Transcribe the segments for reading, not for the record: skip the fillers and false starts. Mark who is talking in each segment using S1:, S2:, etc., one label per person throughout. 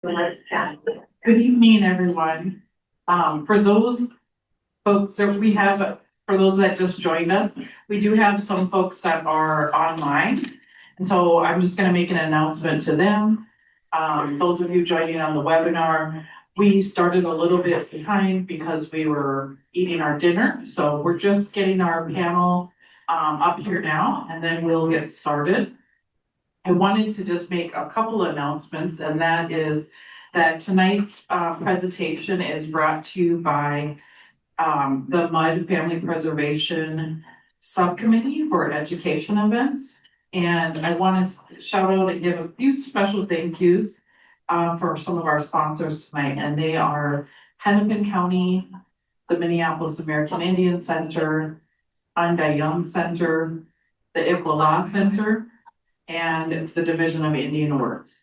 S1: Good evening, everyone. For those folks that we have, for those that just joined us, we do have some folks that are online. And so I'm just gonna make an announcement to them. Those of you joining on the webinar, we started a little bit behind because we were eating our dinner. So we're just getting our panel up here now, and then we'll get started. I wanted to just make a couple announcements, and that is that tonight's presentation is brought to you by the Mud Family Preservation Subcommittee for Education Events. And I want to shout out and give a few special thank yous for some of our sponsors tonight, and they are Hennepin County, the Minneapolis American Indian Center, Anda Young Center, the Oglala Center, and it's the Division of Indian Works.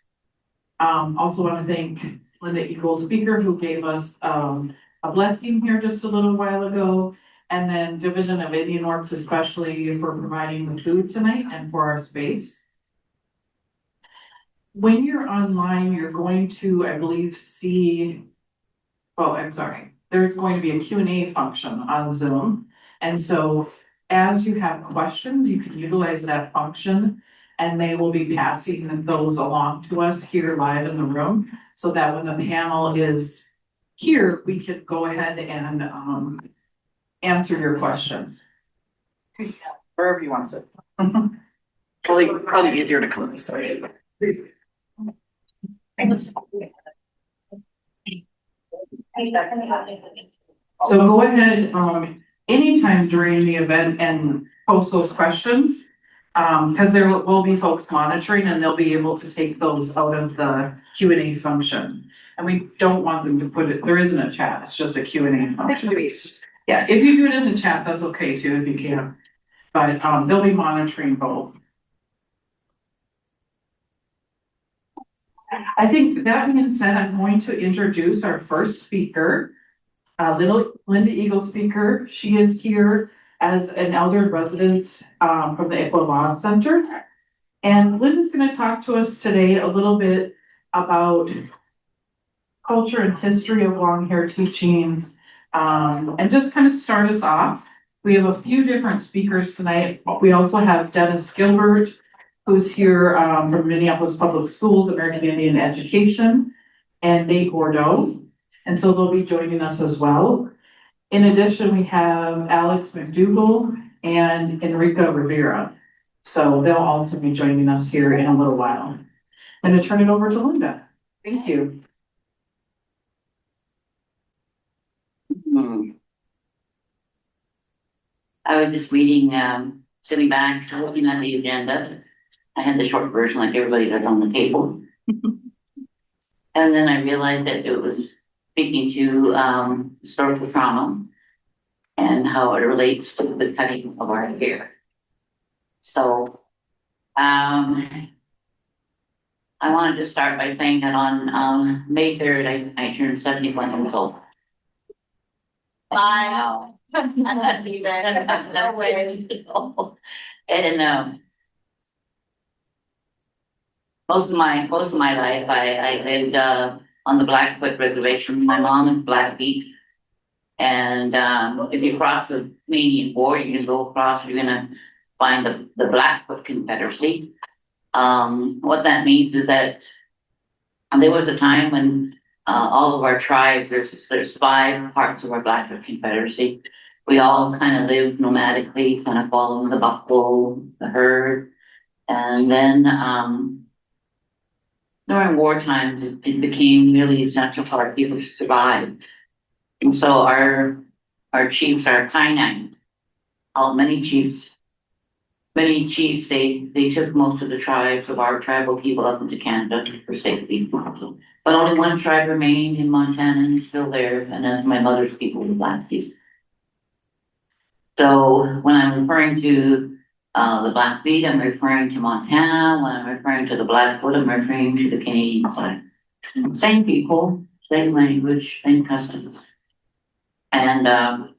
S1: Also want to thank Linda Eagle Speaker, who gave us a blessing here just a little while ago. And then Division of Indian Works, especially for providing the food tonight and for our space. When you're online, you're going to, I believe, see, oh, I'm sorry. There's going to be a Q&A function on Zoom. And so as you have questions, you can utilize that function, and they will be passing those along to us here live in the room, so that when the panel is here, we can go ahead and answer your questions. Wherever you want to sit.
S2: Probably easier to come this way.
S1: So go ahead anytime during the event and post those questions. Because there will be folks monitoring, and they'll be able to take those out of the Q&A function. And we don't want them to put it, there isn't a chat, it's just a Q&A function. Yeah, if you do it in the chat, that's okay too, if you can. But they'll be monitoring both. I think that being said, I'm going to introduce our first speaker, Linda Eagle Speaker. She is here as an elder resident from the Oglala Center. And Linda's going to talk to us today a little bit about culture and history of long hair teachings, and just kind of start us off. We have a few different speakers tonight. We also have Dennis Gilbert, who's here from Minneapolis Public Schools, American Indian Education, and Nate Bordeaux. And so they'll be joining us as well. In addition, we have Alex McDougall and Enrica Rivera. So they'll also be joining us here in a little while. I'm going to turn it over to Linda. Thank you.
S2: I was just reading, sitting back, looking at the agenda. I had the short version like everybody does on the table. And then I realized that it was speaking to historical trauma and how it relates to the cutting of our hair. So I wanted to start by saying that on May 3rd, I turned 71 years old. Wow. Not even. No way. And most of my life I lived on the Blackfoot reservation. My mom is Blackfeet. And if you cross the Canadian border, you can go across, you're gonna find the Blackfoot Confederacy. What that means is that there was a time when all of our tribes, there's 5 parts of our Blackfoot Confederacy. We all kind of lived nomadically, kind of following the buffalo, the herd. And then during war times, it became really essential for our people to survive. And so our chiefs, our Kainai, many chiefs, they took most of the tribes of our tribal people up into Canada for safety. But only one tribe remained in Montana and is still there, and that's my mother's people, the Blackfeet. So when I'm referring to the Blackfeet, I'm referring to Montana. When I'm referring to the Blackfoot, I'm referring to the Canadian side. Same people, same language, same customs. And I'm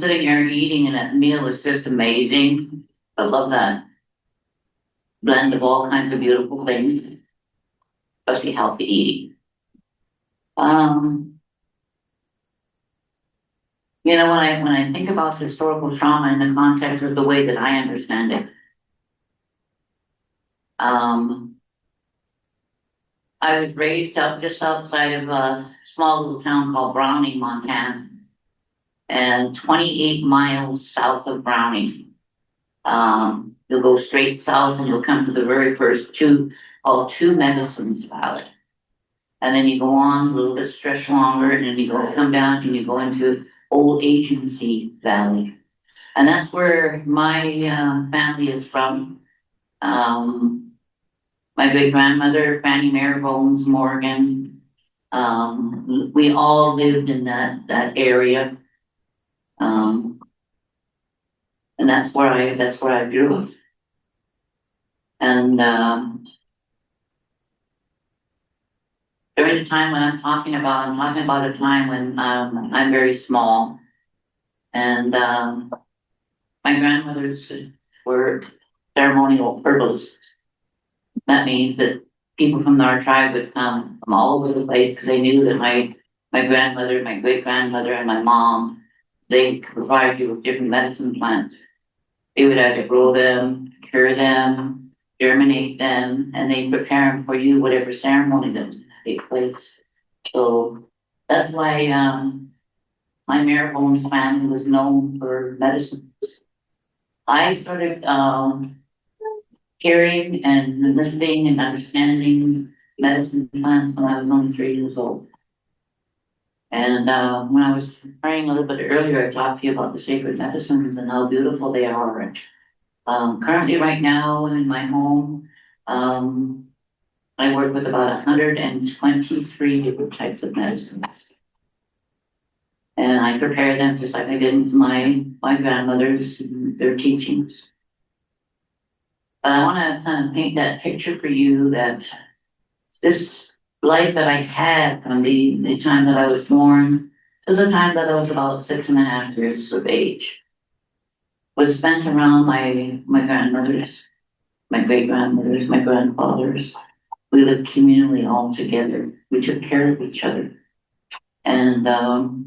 S2: sitting here eating, and that meal is just amazing. I love that blend of all kinds of beautiful things. especially healthy eating. You know, when I think about historical trauma in the context of the way that I understand it, um, I was raised up just outside of a small little town called Browning, Montana, and 28 miles south of Browning. You'll go straight south and you'll come to the very first called Two Medicines Valley. And then you go on a little bit stretch longer and then you come down and you go into Old Agency Valley. And that's where my family is from. My great grandmother, Fanny Mare Bones Morgan. We all lived in that area. And that's where I grew up. And during the time when I'm talking about a time when I'm very small. And my grandmothers were ceremonial herbalists. That means that people from our tribe would come from all over the place because they knew that my grandmother, my great grandmother, and my mom, they could provide you with different medicine plants. They would either grow them, cure them, germinate them, and they prepare them for you, whatever ceremony that was take place. So that's why my Maribones family was known for medicine. I started hearing and listening and understanding medicine plants when I was only 3 years old. And when I was praying a little bit earlier, I talked to you about the sacred medicines and how beautiful they are. And currently, right now in my home, I work with about 123 different types of medicines. And I prepare them just like I did with my grandmothers, their teachings. But I want to kind of paint that picture for you that this life that I had from the time that I was born to the time that I was about 6.5 years of age was spent around my grandmothers, my great grandmothers, my grandfathers. We lived communally all together. We took care of each other. And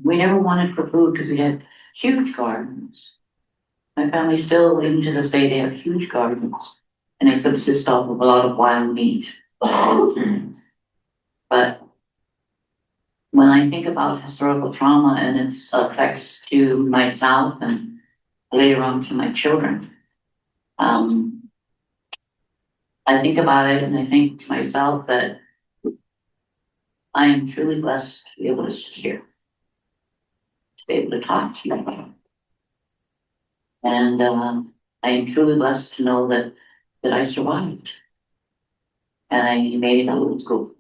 S2: we never wanted for food because we had huge gardens. My family still, even to this day, they have huge gardens. And they subsist off of a lot of wild meat. But when I think about historical trauma and its effects to myself and later on to my children, I think about it and I think to myself that I am truly blessed to be able to sit here, to be able to talk to you about it. And I am truly blessed to know that I survived and I made it out of school.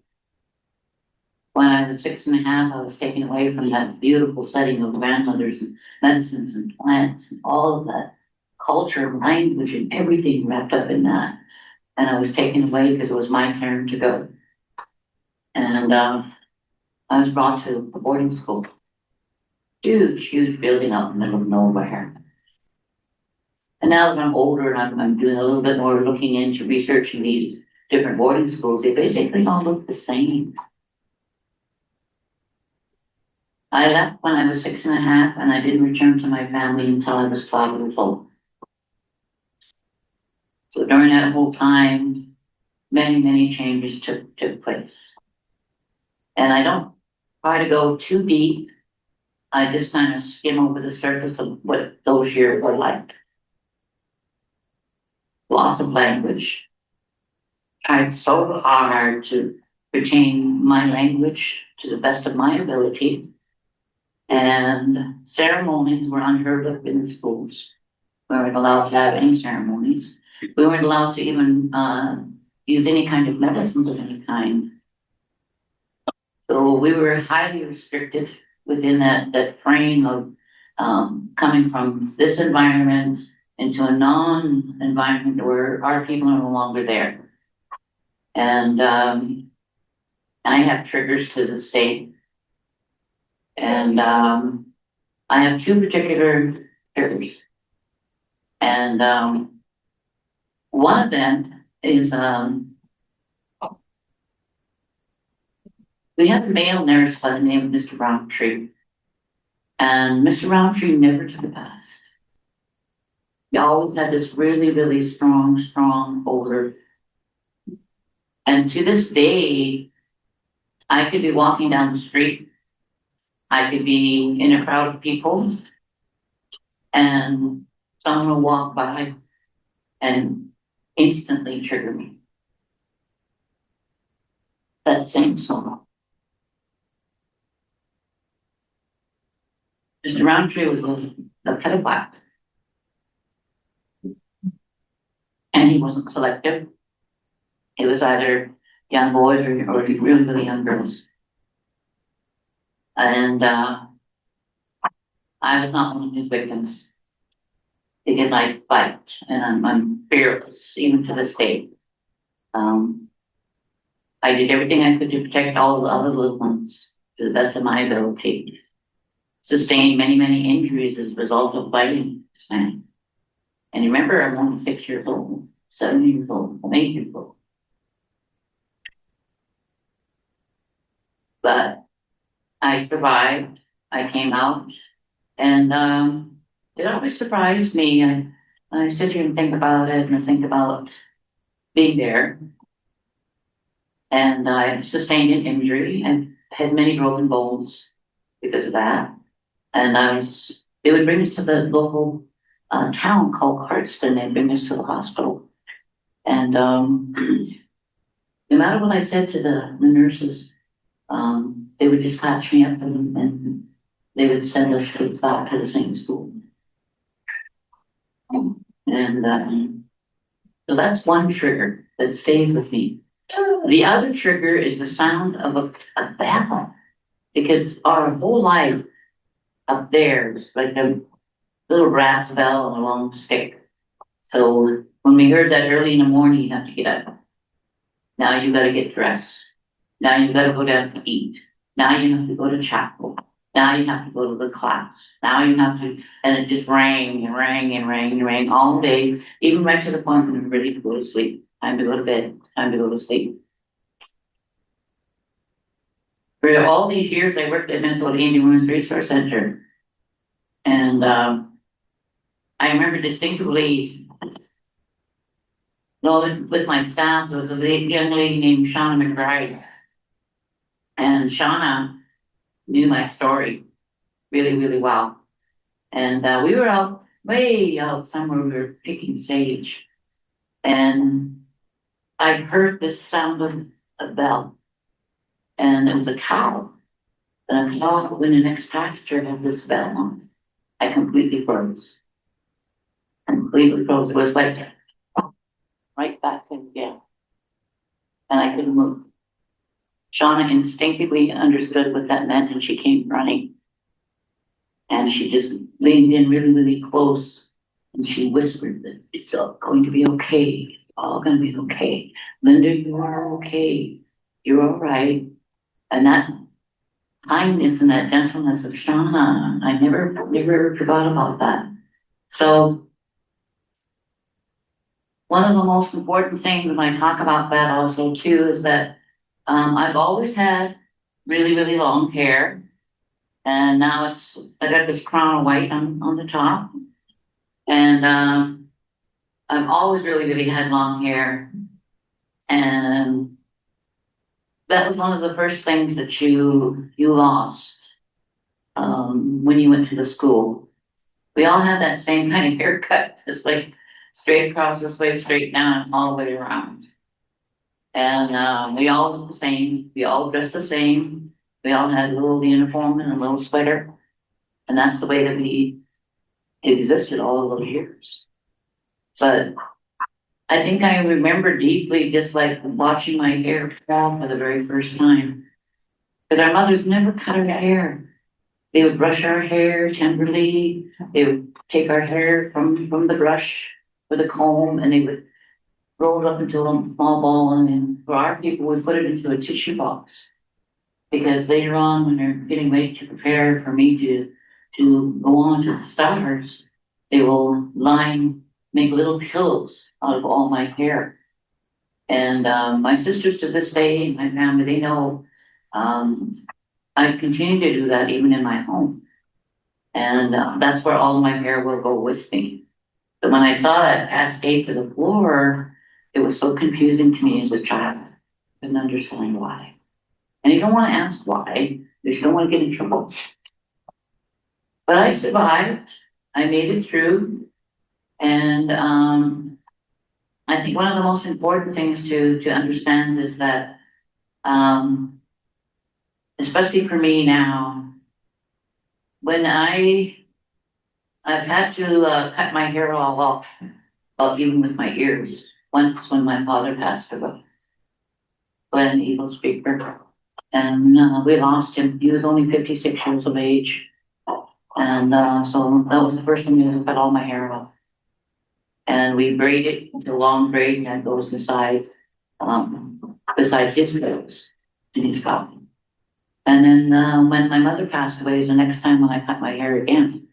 S2: When I was 6.5, I was taken away from that beautiful setting of grandmothers and medicines and plants and all of that culture and language and everything wrapped up in that. And I was taken away because it was my turn to go. And I was brought to a boarding school. Huge building out in the middle of nowhere. And now that I'm older and I'm doing a little bit more looking into researching these different boarding schools, they basically all look the same. I left when I was 6.5 and I didn't return to my family until I was 12 years old. So during that whole time, many changes took place. And I don't try to go too deep. I just kind of skim over the surface of what those years were like. Loss of language. Tried so hard to retain my language to the best of my ability. And ceremonies were unheard of in the schools. We weren't allowed to have any ceremonies. We weren't allowed to even use any kind of medicines of any kind. So we were highly restricted within that frame of coming from this environment into a non-environment where our people are no longer there. And I have triggers to this day. And I have 2 particular triggers. And one of them is We had a male nurse by the name of Mr. Roundtree. And Mr. Roundtree never took a bath. He always had this really, really strong odor. And to this day, I could be walking down the street. I could be in a crowd of people and someone will walk by and instantly trigger me. That same song. Mr. Roundtree was a pedophile. And he wasn't selective. It was either young boys or really, really young girls. And I was not one of his victims because I fight and I'm fearless even to this day. I did everything I could to protect all the other little ones to the best of my ability. Sustained many injuries as a result of fighting this man. And remember, I'm only 6 years old, 7 years old, 8 years old. But I survived. I came out, and it always surprised me. I sit here and think about it, and I think about being there. And I sustained an injury and had many broken bones because of that. And they would bring us to the local town called Cardston. They'd bring us to the hospital. And no matter what I said to the nurses, they would just patch me up and they would send us back to the same school. And so that's one trigger that stays with me. The other trigger is the sound of a bell, because our whole life up there is like a little brass bell on a long stick. So when we heard that early in the morning, you have to get up. Now you got to get dressed. Now you got to go down to eat. Now you have to go to chapel. Now you have to go to the class. Now you have to, and it just rang and rang all day, even right to the point when I'm ready to go to sleep. Time to go to bed. Time to go to sleep. For all these years, I worked at Minnesota Indian Women's Resource Center. And I remember distinctly, with my staff, there was a young lady named Shauna McBride. And Shauna knew my story really well. And we were out, way out somewhere, we were picking sage. And I heard this sound of a bell. And it was a cow. And a cow when the next pasture had this bell on. I completely froze. It was like right back again. And I couldn't move. Shauna instinctively understood what that meant and she came running. And she just leaned in really close and she whispered that it's all going to be okay. It's all going to be okay. Linda, you are okay. You're all right. And that kindness and that gentleness of Shauna, I never forgot about that. So one of the most important things when I talk about that also too is that I've always had really long hair, and now I got this crown of white on the top, and I've always really had long hair, and that was one of the first things that you lost when you went to the school. We all had that same kind of haircut, just like straight across this way, straight down, all the way around. And we all looked the same. We all dressed the same. We all had a little uniform and a little sweater. And that's the way that we existed all of those years. But I think I remember deeply just like watching my hair fall for the very first time. Because our mothers never cut our hair. They would brush our hair tenderly. They would take our hair from the brush with a comb and they would roll it up into a small ball, and then for our people, we put it into a tissue box. Because later on, when they're getting ready to prepare for me to go on to the stars, they will make little pillows out of all my hair. And my sisters to this day, my family, they know I continue to do that even in my home. And that's where all my hair will go with me. But when I saw that cascade to the floor, it was so confusing to me as a child. I couldn't understand why. And you don't want to ask why, because you don't want to get in trouble. But I survived. I made it through. And I think one of the most important things to understand is that, especially for me now, when I've had to cut my hair all off, even with my ears. Once when my father passed away, Glenn Eagle speaker, and we lost him. He was only 56 years of age, and so that was the first time I cut all my hair off. And we braided it into a long braid that goes beside his clothes in his coffin. And then when my mother passed away, was the next time when I cut my hair again.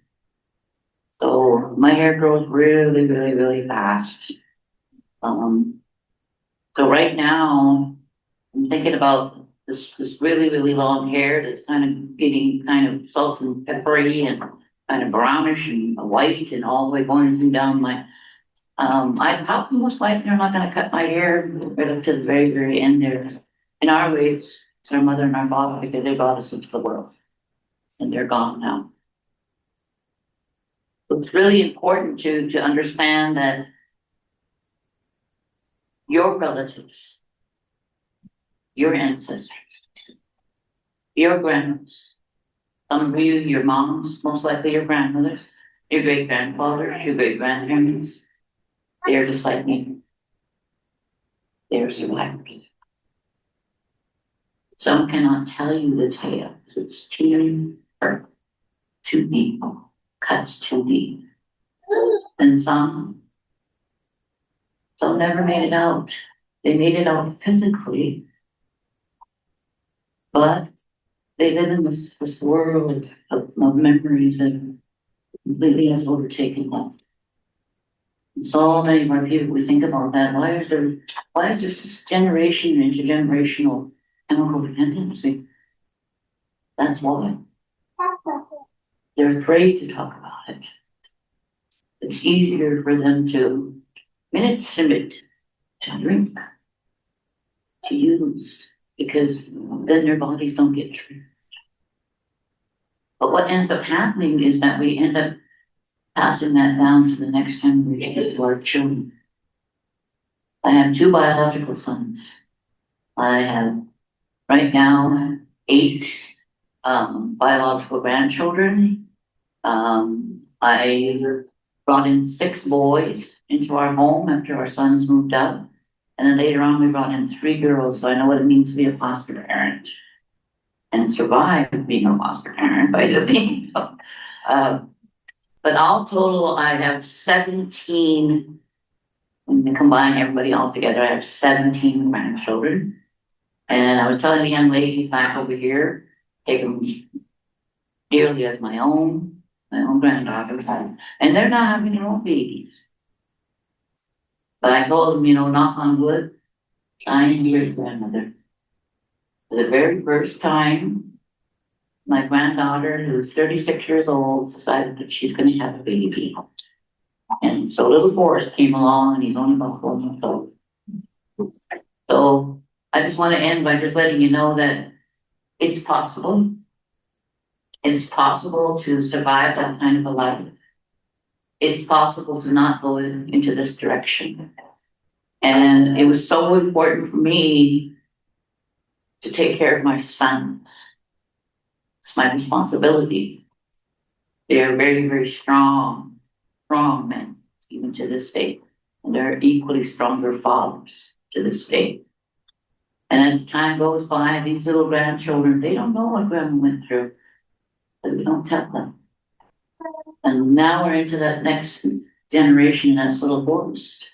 S2: So my hair grows really, really, really fast. So right now, I'm thinking about this really, really long hair that's kind of getting kind of salt and peppery and kind of brownish and white and all the way going through down my, I probably most likely I'm not gonna cut my hair right up to the very, very end there. In our way, it's our mother and our father because they brought us into the world and they're gone now. It's really important to understand that your relatives, your ancestors, your grandmothers, some of you, your moms, most likely your grandmothers, your great grandfathers, your great grandparents, they're just like me. They're survivors. Some cannot tell you the tale. It's too hurt, too deep, cuts too deep. And some never made it out. They made it out physically, but they live in this world of memories that completely has overtaken them. So many of our people, we think about that. Why is there this generation and intergenerational chemical dependency? That's why. They're afraid to talk about it. It's easier for them to submit to drink, to use, because then their bodies don't get treated. But what ends up happening is that we end up passing that down to the next generation, to our children. I have 2 biological sons. I have right now 8 biological grandchildren. I brought in 6 boys into our home after our sons moved out. And then later on, we brought in 3 girls, so I know what it means to be a foster parent and survive being a foster parent by the way. But all total, I have 17, when we combine everybody all together, I have 17 grandchildren. And I was telling the young ladies back over here, take them dearly as my own granddaughters, and they're not having their own babies. But I told them, knock on wood, I am your grandmother. For the very first time, my granddaughter, who's 36 years old, decided that she's going to have a baby. And so little Forrest came along, and he's only about 4 months old. So I just want to end by just letting you know that it's possible. It's possible to survive that kind of a life. It's possible to not go into this direction. And it was so important for me to take care of my sons. It's my responsibility. They're very, very strong men, even to this day. And they're equally stronger fathers to this day. And as time goes by, these little grandchildren, they don't know what grandma went through, because we don't tell them. And now we're into that next generation, that's little Forrest.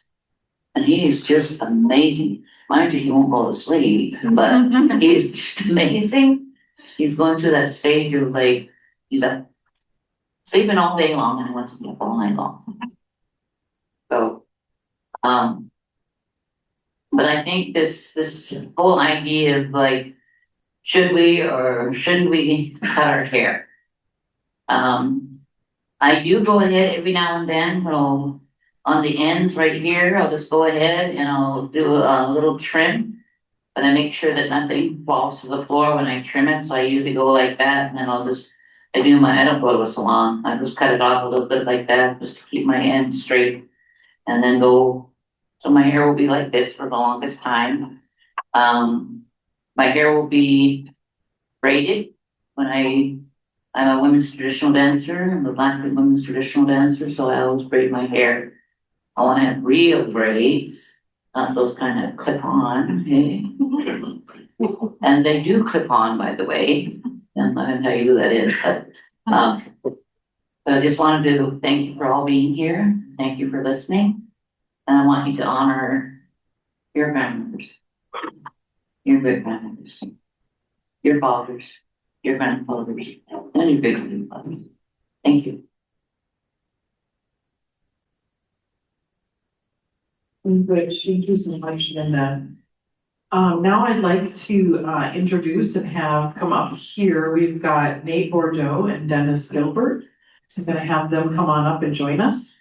S2: And he is just amazing. Mind you, he won't go to sleep, but he is just amazing. He's going through that stage of he's up sleeping all day long and he wants to be up all night long. So, but I think this whole idea of should we or shouldn't we cut our hair? I do go ahead every now and then, on the ends right here, I'll just go ahead and I'll do a little trim. But I make sure that nothing falls to the floor when I trim it, so I usually go like that, and then I don't go to a salon, I just cut it off a little bit like that, just to keep my ends straight. And then so my hair will be like this for the longest time. My hair will be braided when I'm a women's traditional dancer. I'm a Blackfoot women's traditional dancer, so I always braid my hair. I want to have real braids, not those kind of clip on. Okay? And they do clip on, by the way. I'm not gonna tell you who that is, but I just wanted to thank you for all being here. Thank you for listening. And I want you to honor your grandmothers, your great grandmothers, your fathers, your grandfathers, and your great grandfathers. Thank you.
S1: Good, thank you so much, Linda. Now I'd like to introduce and have come up here. We've got Nate Bordeaux and Dennis Gilbert. So I'm gonna have them come on up and join us.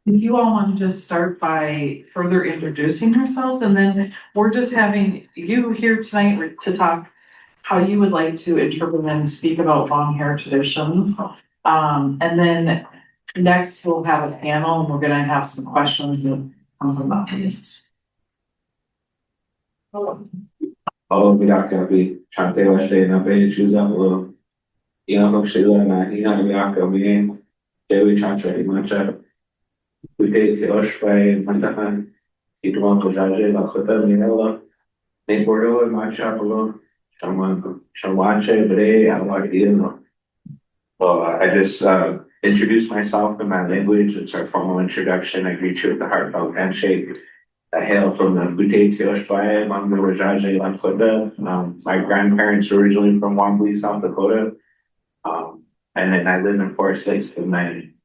S1: If you all want to just start by further introducing yourselves, and then we're just having you here tonight to talk how you would like to interpret and speak about long hair traditions. And then next we'll have a panel and we're gonna have some questions that come from the audience.
S3: Gabi, Chante Washte na be choose up lo. Ina Sheila na ina Biaka me Dewi Chante Macha. We take Oshway Mandahan, Tituwan Kojaje, Lakota Minella, Nate Bordeaux and Macha below. Shawache Bre, Awakino. Well, I just introduced myself in my language. It's our formal introduction. I greet you with a heartfelt handshake. I hail from the Butte Teoshpai, Manga Rajaje, Lakota. My grandparents were originally from Wombly, South Dakota. And then I live in Forest Lake, and then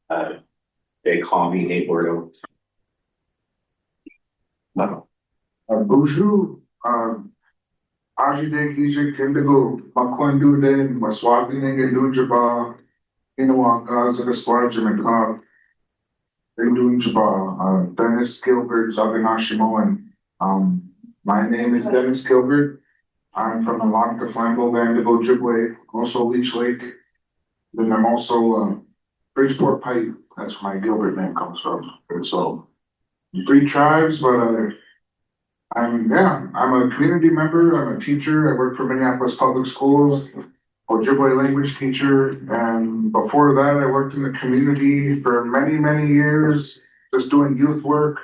S3: they call me Nate Bordeaux.
S4: Bonjour, Ajide Kije Kindigo, Makwandu Den, Maswabining and Dunjaba, Inawaka, Zagaswaj, McDougall, Dunjaba, Dennis Gilbert, Zaganashimo, and my name is Dennis Gilbert. I'm from the Lakota Flambeau band of Ojibwe, also Lice Lake. Then I'm also Bridgeport Pipe, that's where my Gilbert name comes from. So 3 tribes, but I'm a community member, I'm a teacher, I work for Minneapolis Public Schools, Ojibwe language teacher, and before that I worked in the community for many years, just doing youth work.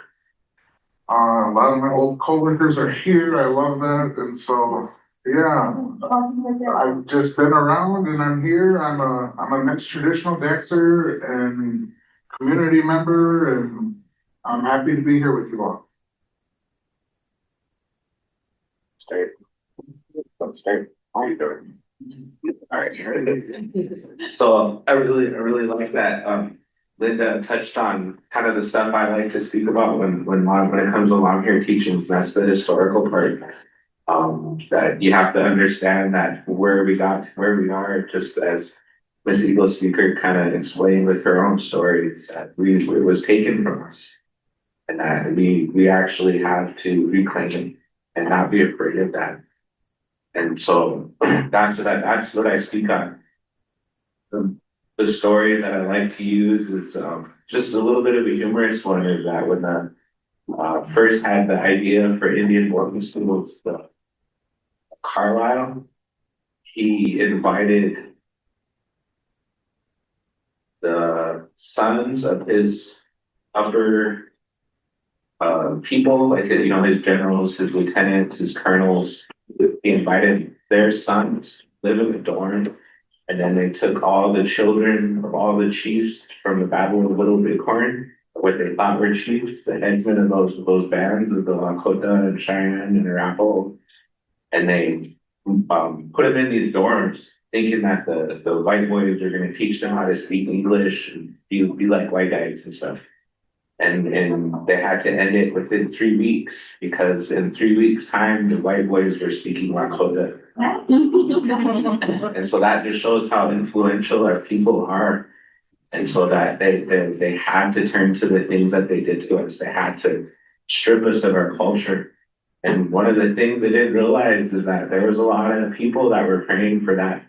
S4: A lot of my old coworkers are here, I love that, and so, yeah, I've just been around and I'm here, I'm a mixed traditional dancer and community member, and I'm happy to be here with you all.
S3: Start. How are you doing? All right. So I really like that. Linda touched on kind of the stuff I like to speak about when it comes to long hair teachings. That's the historical part. That you have to understand that where we got to where we are, just as Miss Eagle Speaker kind of explained with her own stories, that it was taken from us, and that we actually have to reclaim it and not be afraid of that. And so that's what I speak on. The story that I like to use is just a little bit of a humorous one. Is that when I first had the idea for Indian boarding schools, Carlisle, he invited the sons of his upper people, like his generals, his lieutenants, his colonels. He invited their sons to live in the dorm, and then they took all the children of all the chiefs from the Battle of Little Bighorn, what they thought were chiefs, the headsmen of those bands of the Lakota and Cheyenne and Arapaho, and they put them in these dorms, thinking that the white boys are going to teach them how to speak English and be like white guys and stuff. And they had to end it within 3 weeks because in 3 weeks' time, the white boys were speaking Lakota. And so that just shows how influential our people are. And so that they had to turn to the things that they did to us. They had to strip us of our culture. And one of the things they didn't realize is that there was a lot of people that were praying for that,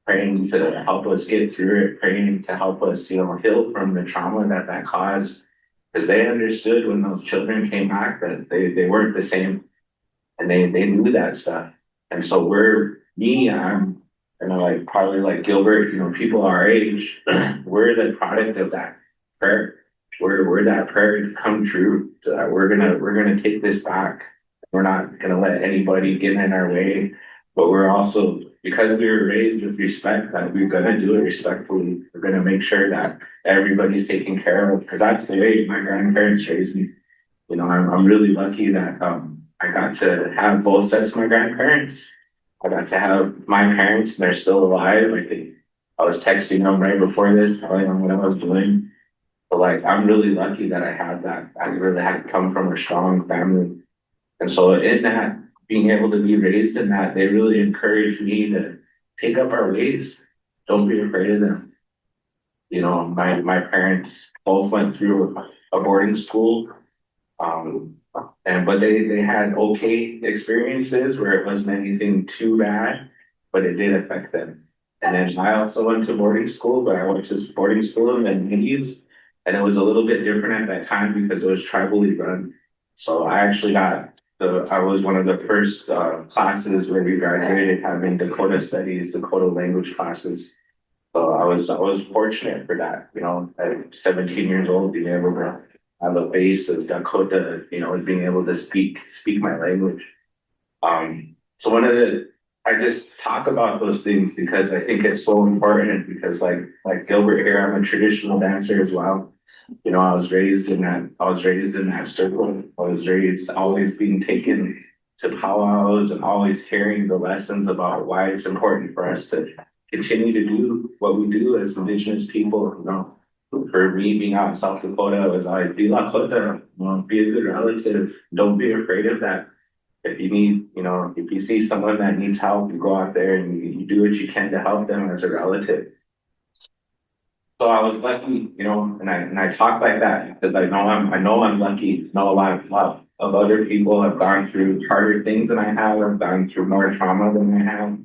S3: praying to help us get through it, praying to help us, heal from the trauma that that caused. Because they understood when those children came back that they weren't the same, and they knew that stuff. And so I'm like probably like Gilbert, people our age, we're the product of that prayer. We're that prayer to come true. So that we're gonna take this back. We're not gonna let anybody get in our way. But we're also, because we were raised with respect, that we're gonna do it respectfully. We're gonna make sure that everybody's taken care of, because that's the way my grandparents raised me. I'm really lucky that I got to have both sets of my grandparents. I got to have my parents, and they're still alive. I think I was texting them right before this, telling them what I was doing. But like, I'm really lucky that I had that. I really had come from a strong family. And so in that, being able to be raised in that, they really encouraged me to take up our ways. Don't be afraid of them. My parents both went through a boarding school. But they had okay experiences where it wasn't anything too bad, but it did affect them. And then I also went to boarding school, but I went to boarding school in the 80s, and it was a little bit different at that time because it was tribally run. So I actually I was one of the first classes where we graduated having Dakota studies, Dakota language classes. So I was fortunate for that, at 17 years old, being able to have a base of Dakota, being able to speak my language. So I just talk about those things because I think it's so important, because like Gilbert here, I'm a traditional dancer as well. I was raised in that circle. I was raised always being taken to powwows and always hearing the lessons about why it's important for us to continue to do what we do as Indigenous people. For me, being out in South Dakota, it was always be Lakota, be a good relative. Don't be afraid of that. If you need, if you see someone that needs help, you go out there and you do what you can to help them as a relative. So I was lucky, and I talk like that because I know I'm lucky. A lot of other people have gone through harder things than I have gone through more trauma than I have.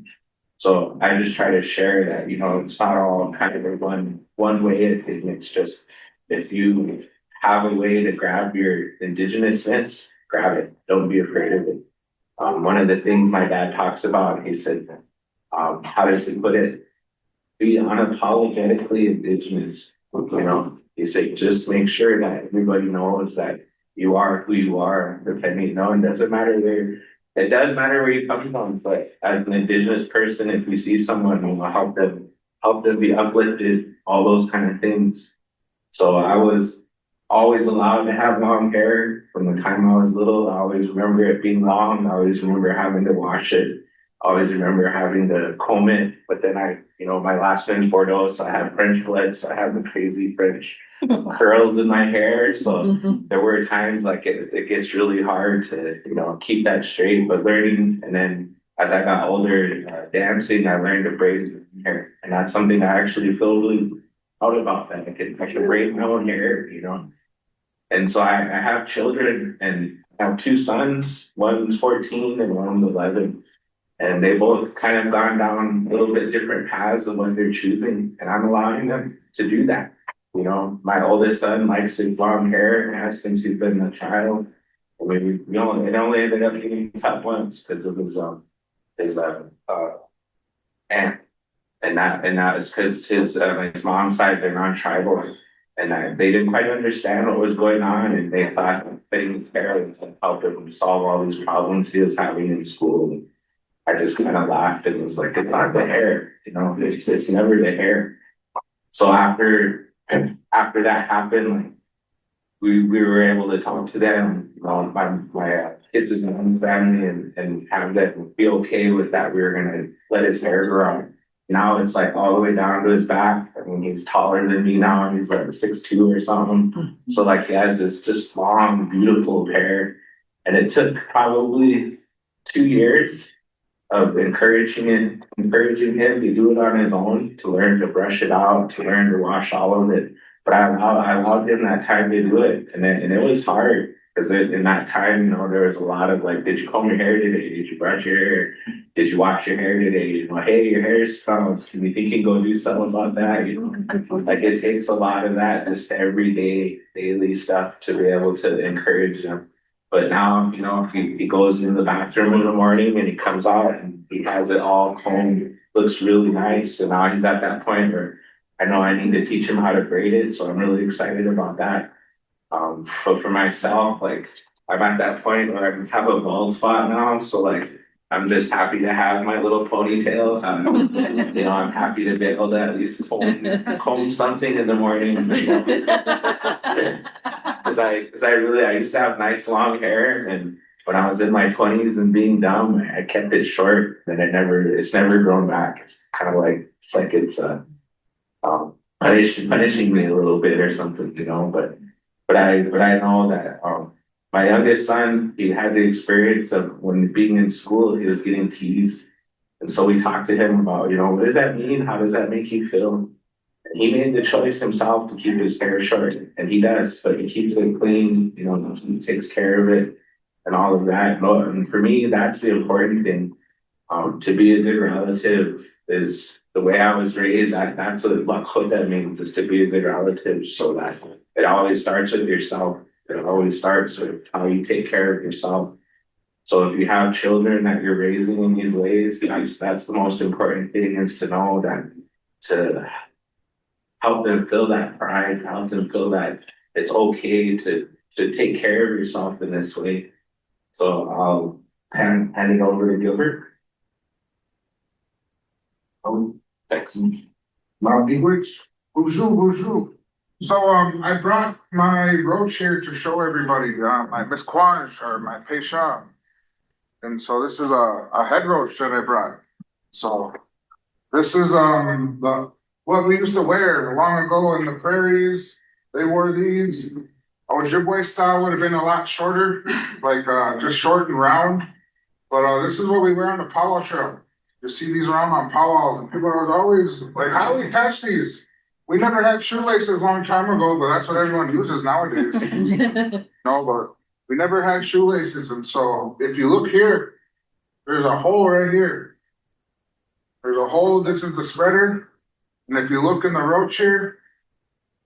S3: So I just try to share that, it's not all kind of a one way of thing. It's just, if you have a way to grab your indigenousness, grab it. Don't be afraid of it. One of the things my dad talks about, he said, how does he put it? Be unapologetically Indigenous. He said, just make sure that everybody knows that you are who you are, depending, it does matter where you come from, but as an Indigenous person, if we see someone, we'll help them be uplifted, all those kind of things. So I was always allowed to have long hair from the time I was little. I always remember it being long. I always remember having to wash it. I always remember having to comb it. But then my last name's Bordeaux, so I have French blood, so I have the crazy French curls in my hair. So there were times like it gets really hard to, keep that straight, but learning. And then as I got older, dancing, I learned to braid my hair. And that's something I actually feel really proud about, that I can braid my own hair, And so I have children, and I have two sons. One's 14 and one's 11. And they both kind of gone down a little bit different paths of what they're choosing. And I'm allowing them to do that. My oldest son likes his blonde hair, and has since he's been a child. I mean, it only ended up getting cut once because of his aunt. And that is because his mom's side, they're non-tribal. And they didn't quite understand what was going on, and they thought fitting his hair would help him solve all these problems he was having in school. I just kind of laughed and was like, it's not the hair, it's never the hair. So after that happened, like, we were able to talk to them, my kids' own family, and have them be okay with that. We were gonna let his hair grow. Now it's like all the way down to his back. I mean, he's taller than me now, and he's like 6'2" or something. So like he has this just long, beautiful hair. And it took probably 2 years of encouraging him to do it on his own, to learn to brush it out, to learn to wash all of it. But I allowed him that time to do it, and it was hard because in that time, you know, there was a lot of like, did you comb your hair today? Did you brush your hair? Did you wash your hair today? You know, hey, your hair smells. Can you think you can go do something about that? You know, like it takes a lot of that just everyday, daily stuff to be able to encourage him. But now, you know, he goes into the bathroom in the morning and he comes out and he has it all combed, looks really nice. And now he's at that point where I know I need to teach him how to braid it. So I'm really excited about that. But for myself, like I'm at that point where I have a bald spot now. So like I'm just happy to have my little ponytail. You know, I'm happy to be able to at least comb something in the morning. Cause I used to have nice long hair, and when I was in my 20s and being dumb, I kept it short, and it's never grown back. It's kind of like, punishing me a little bit or something, you know, but I know that, my youngest son, he had the experience of when being in school, he was getting teased. And so we talked to him about, you know, what does that mean? How does that make you feel? He made the choice himself to keep his hair short, and he does, but he keeps it clean, you know, he takes care of it and all of that. And for me, that's the important thing. To be a good relative is the way I was raised. That's what Lakota means, is to be a good relative, so that it always starts with yourself. It always starts with how you take care of yourself. So if you have children that you're raising in these ways, that's the most important thing, is to know that, to help them feel that pride, help them feel that it's okay to take care of yourself in this way. So I'll hand it over to Gilbert. Thanks.
S4: Bonjour, bonjour. So, I brought my roach here to show everybody, my misquage or my pesha. And so this is a head roach that I brought. So this is, what we used to wear long ago in the prairies. They wore these. Ojibwe style would have been a lot shorter, like, just short and round. But, this is what we wear on the powwow trail. You see these around on powwows, and people are always like, how do we catch these? We never had shoelaces a long time ago, but that's what everyone uses nowadays. No, but we never had shoelaces, and so if you look here, there's a hole right here. There's a hole, this is the spreader, and if you look in the roach here,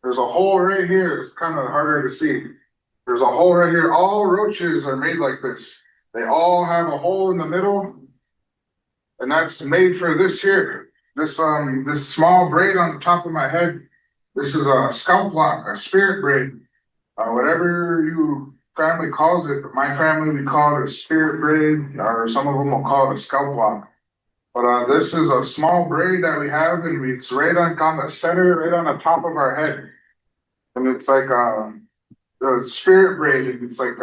S4: there's a hole right here. It's kind of harder to see. There's a hole right here. All roaches are made like this. They all have a hole in the middle, and that's made for this here. This small braid on the top of my head. This is a scalp lock, a spirit braid, whatever you family calls it. But my family, we call it a spirit braid, or some of them will call it a scalp lock. But this is a small braid that we have, and it's right on the center, right on the top of our head. And it's like the spirit braid. It's like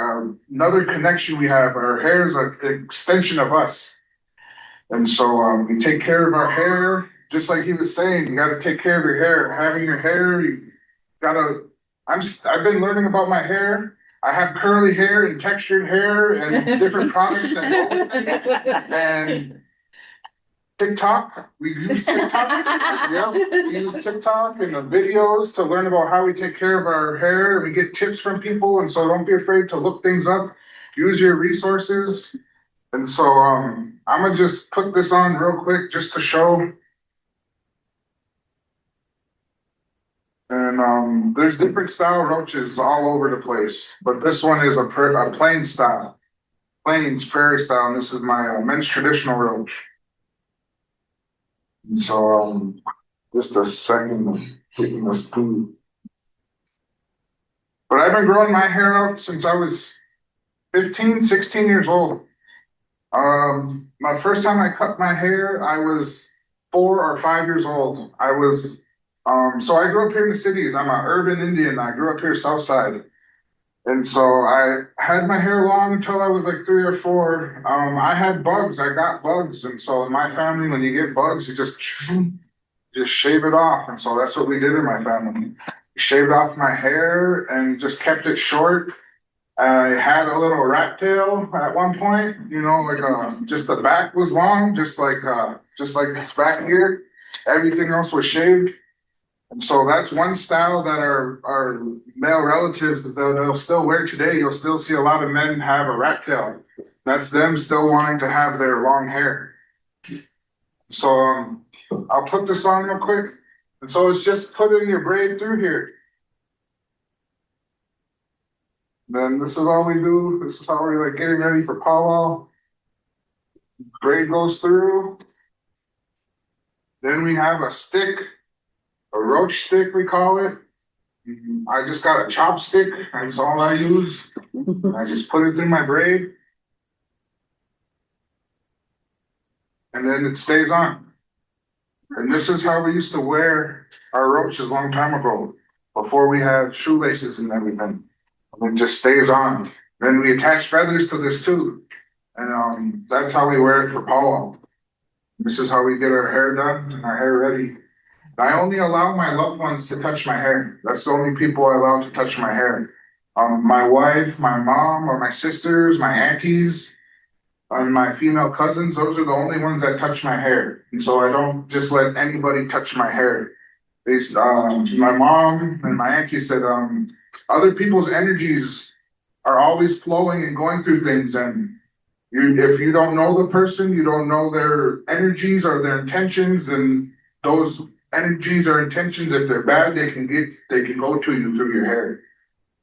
S4: another connection we have. Our hair is an extension of us. And so we take care of our hair, just like he was saying. You got to take care of your hair. Having your hair, you gotta. I've been learning about my hair. I have curly hair and textured hair and different products that go with it. And TikTok, we use TikTok. Yeah, we use TikTok and the videos to learn about how we take care of our hair, and we get tips from people. And so don't be afraid to look things up. Use your resources. And so I'm gonna just put this on real quick just to show. And there's different style roaches all over the place, but this one is a plain style, plains prairie style, and this is my men's traditional roach. And so just a second, taking this through. But I've been growing my hair out since I was 15, 16 years old. My first time I cut my hair, I was 4 or 5 years old. So I grew up here in the cities. I'm an urban Indian. I grew up here south side. And so I had my hair long until I was like 3 or 4. I had bugs. I got bugs, and so in my family, when you get bugs, you just shave it off. And so that's what we did in my family. Shaved off my hair and just kept it short. I had a little rat tail at one point, just the back was long, just like this back here. Everything else was shaved. And so that's one style that our male relatives that they'll still wear today. You'll still see a lot of men have a rat tail. That's them still wanting to have their long hair. So I'll put this on real quick. And so it's just putting your braid through here. Then this is all we do. This is how we're like getting ready for powwow. Braid goes through. Then we have a stick, a roach stick we call it. I just got a chopstick. That's all I use. I just put it through my braid. And then it stays on. And this is how we used to wear our roaches a long time ago, before we had shoelaces and everything. And it just stays on. Then we attach feathers to this too. And that's how we wear it for powwow. This is how we get our hair done and our hair ready. I only allow my loved ones to touch my hair. That's the only people I allow to touch my hair. My wife, my mom, or my sisters, my aunties, and my female cousins, those are the only ones that touch my hair. And so I don't just let anybody touch my hair. My mom and my auntie said, other people's energies are always flowing and going through things. And if you don't know the person, you don't know their energies or their intentions, and those energies or intentions, if they're bad, they can go to you through your hair.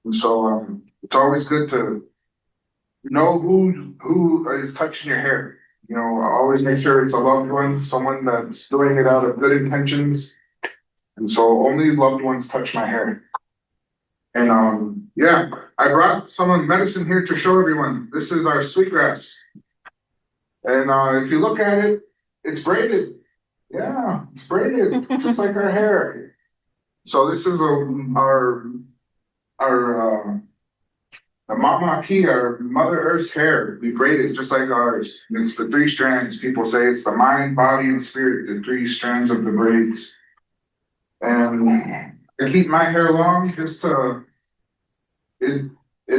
S4: And so it's always good to know who is touching your hair. Always make sure it's a loved one, someone that's doing it out of good intentions. And so only loved ones touch my hair. And I brought some of the medicine here to show everyone. This is our sweetgrass. And if you look at it, it's braided. Yeah, it's braided, just like our hair. So this is our the Mama Ki, our Mother Earth's hair. We braid it just like ours. And it's the 3 strands. People say it's the mind, body, and spirit, the 3 strands of the braids. And I keep my hair long just to, it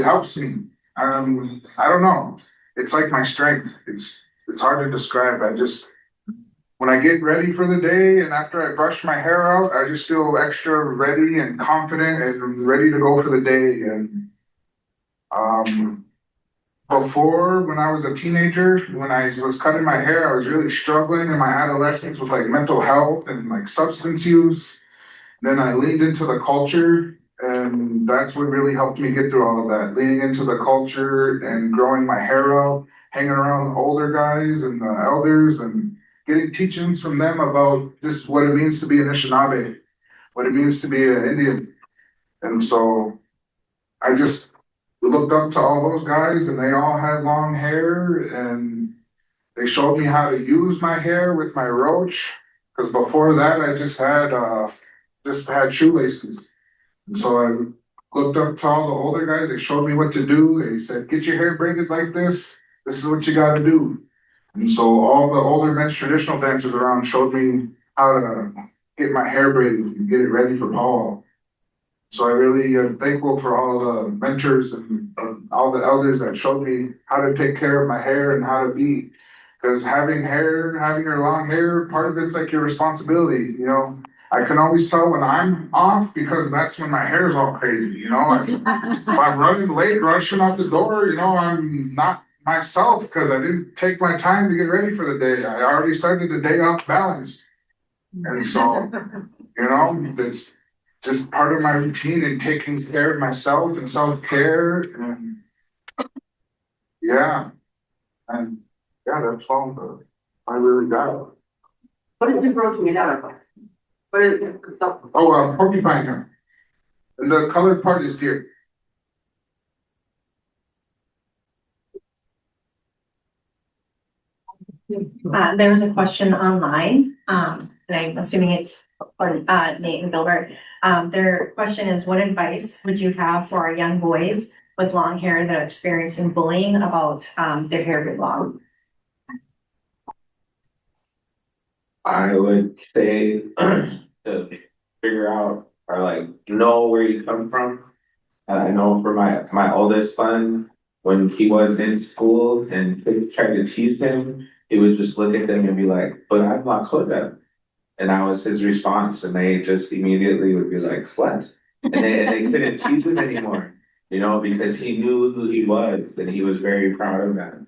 S4: helps me. I don't know. It's like my strength. It's hard to describe. When I get ready for the day and after I brush my hair out, I just feel extra ready and confident and ready to go for the day. And before, when I was a teenager, when I was cutting my hair, I was really struggling in my adolescence with like mental health and like substance use. Then I leaned into the culture, and that's what really helped me get through all of that. Leaning into the culture and growing my hair out, hanging around older guys and the elders, and getting teachings from them about just what it means to be an Anishinaabe, what it means to be an Indian. And so I just looked up to all those guys, and they all had long hair, and they showed me how to use my hair with my roach. Because before that, I just had shoelaces. And so I looked up to all the older guys. They showed me what to do. They said, get your hair braided like this. This is what you got to do. And so all the older men's traditional dancers around showed me how to get my hair braided and get it ready for powwow. So I really am thankful for all the mentors and all the elders that showed me how to take care of my hair and how to be. Because having your long hair, part of it's like your responsibility, I can always tell when I'm off because that's when my hair's all crazy, If I'm running late, rushing out the door, I'm not myself because I didn't take my time to get ready for the day. I already started the day off balanced. And so, it's just part of my routine and taking care of myself and self-care. And that's all I really got.
S5: What is it broken it out of? What is it?
S4: Porcupine hair. And the colored part is deer.
S6: There was a question online, and I'm assuming it's for Nate and Gilbert. Their question is, what advice would you have for our young boys with long hair that are experiencing bullying about their hair being long?
S3: I would say to figure out or like know where you come from. I know for my oldest son, when he was in school and kids tried to tease him, he would just look at them and be like, "But I'm Lakota." And that was his response, and they just immediately would be like, "What?" And they couldn't tease him anymore, you know, because he knew who he was and he was very proud of that.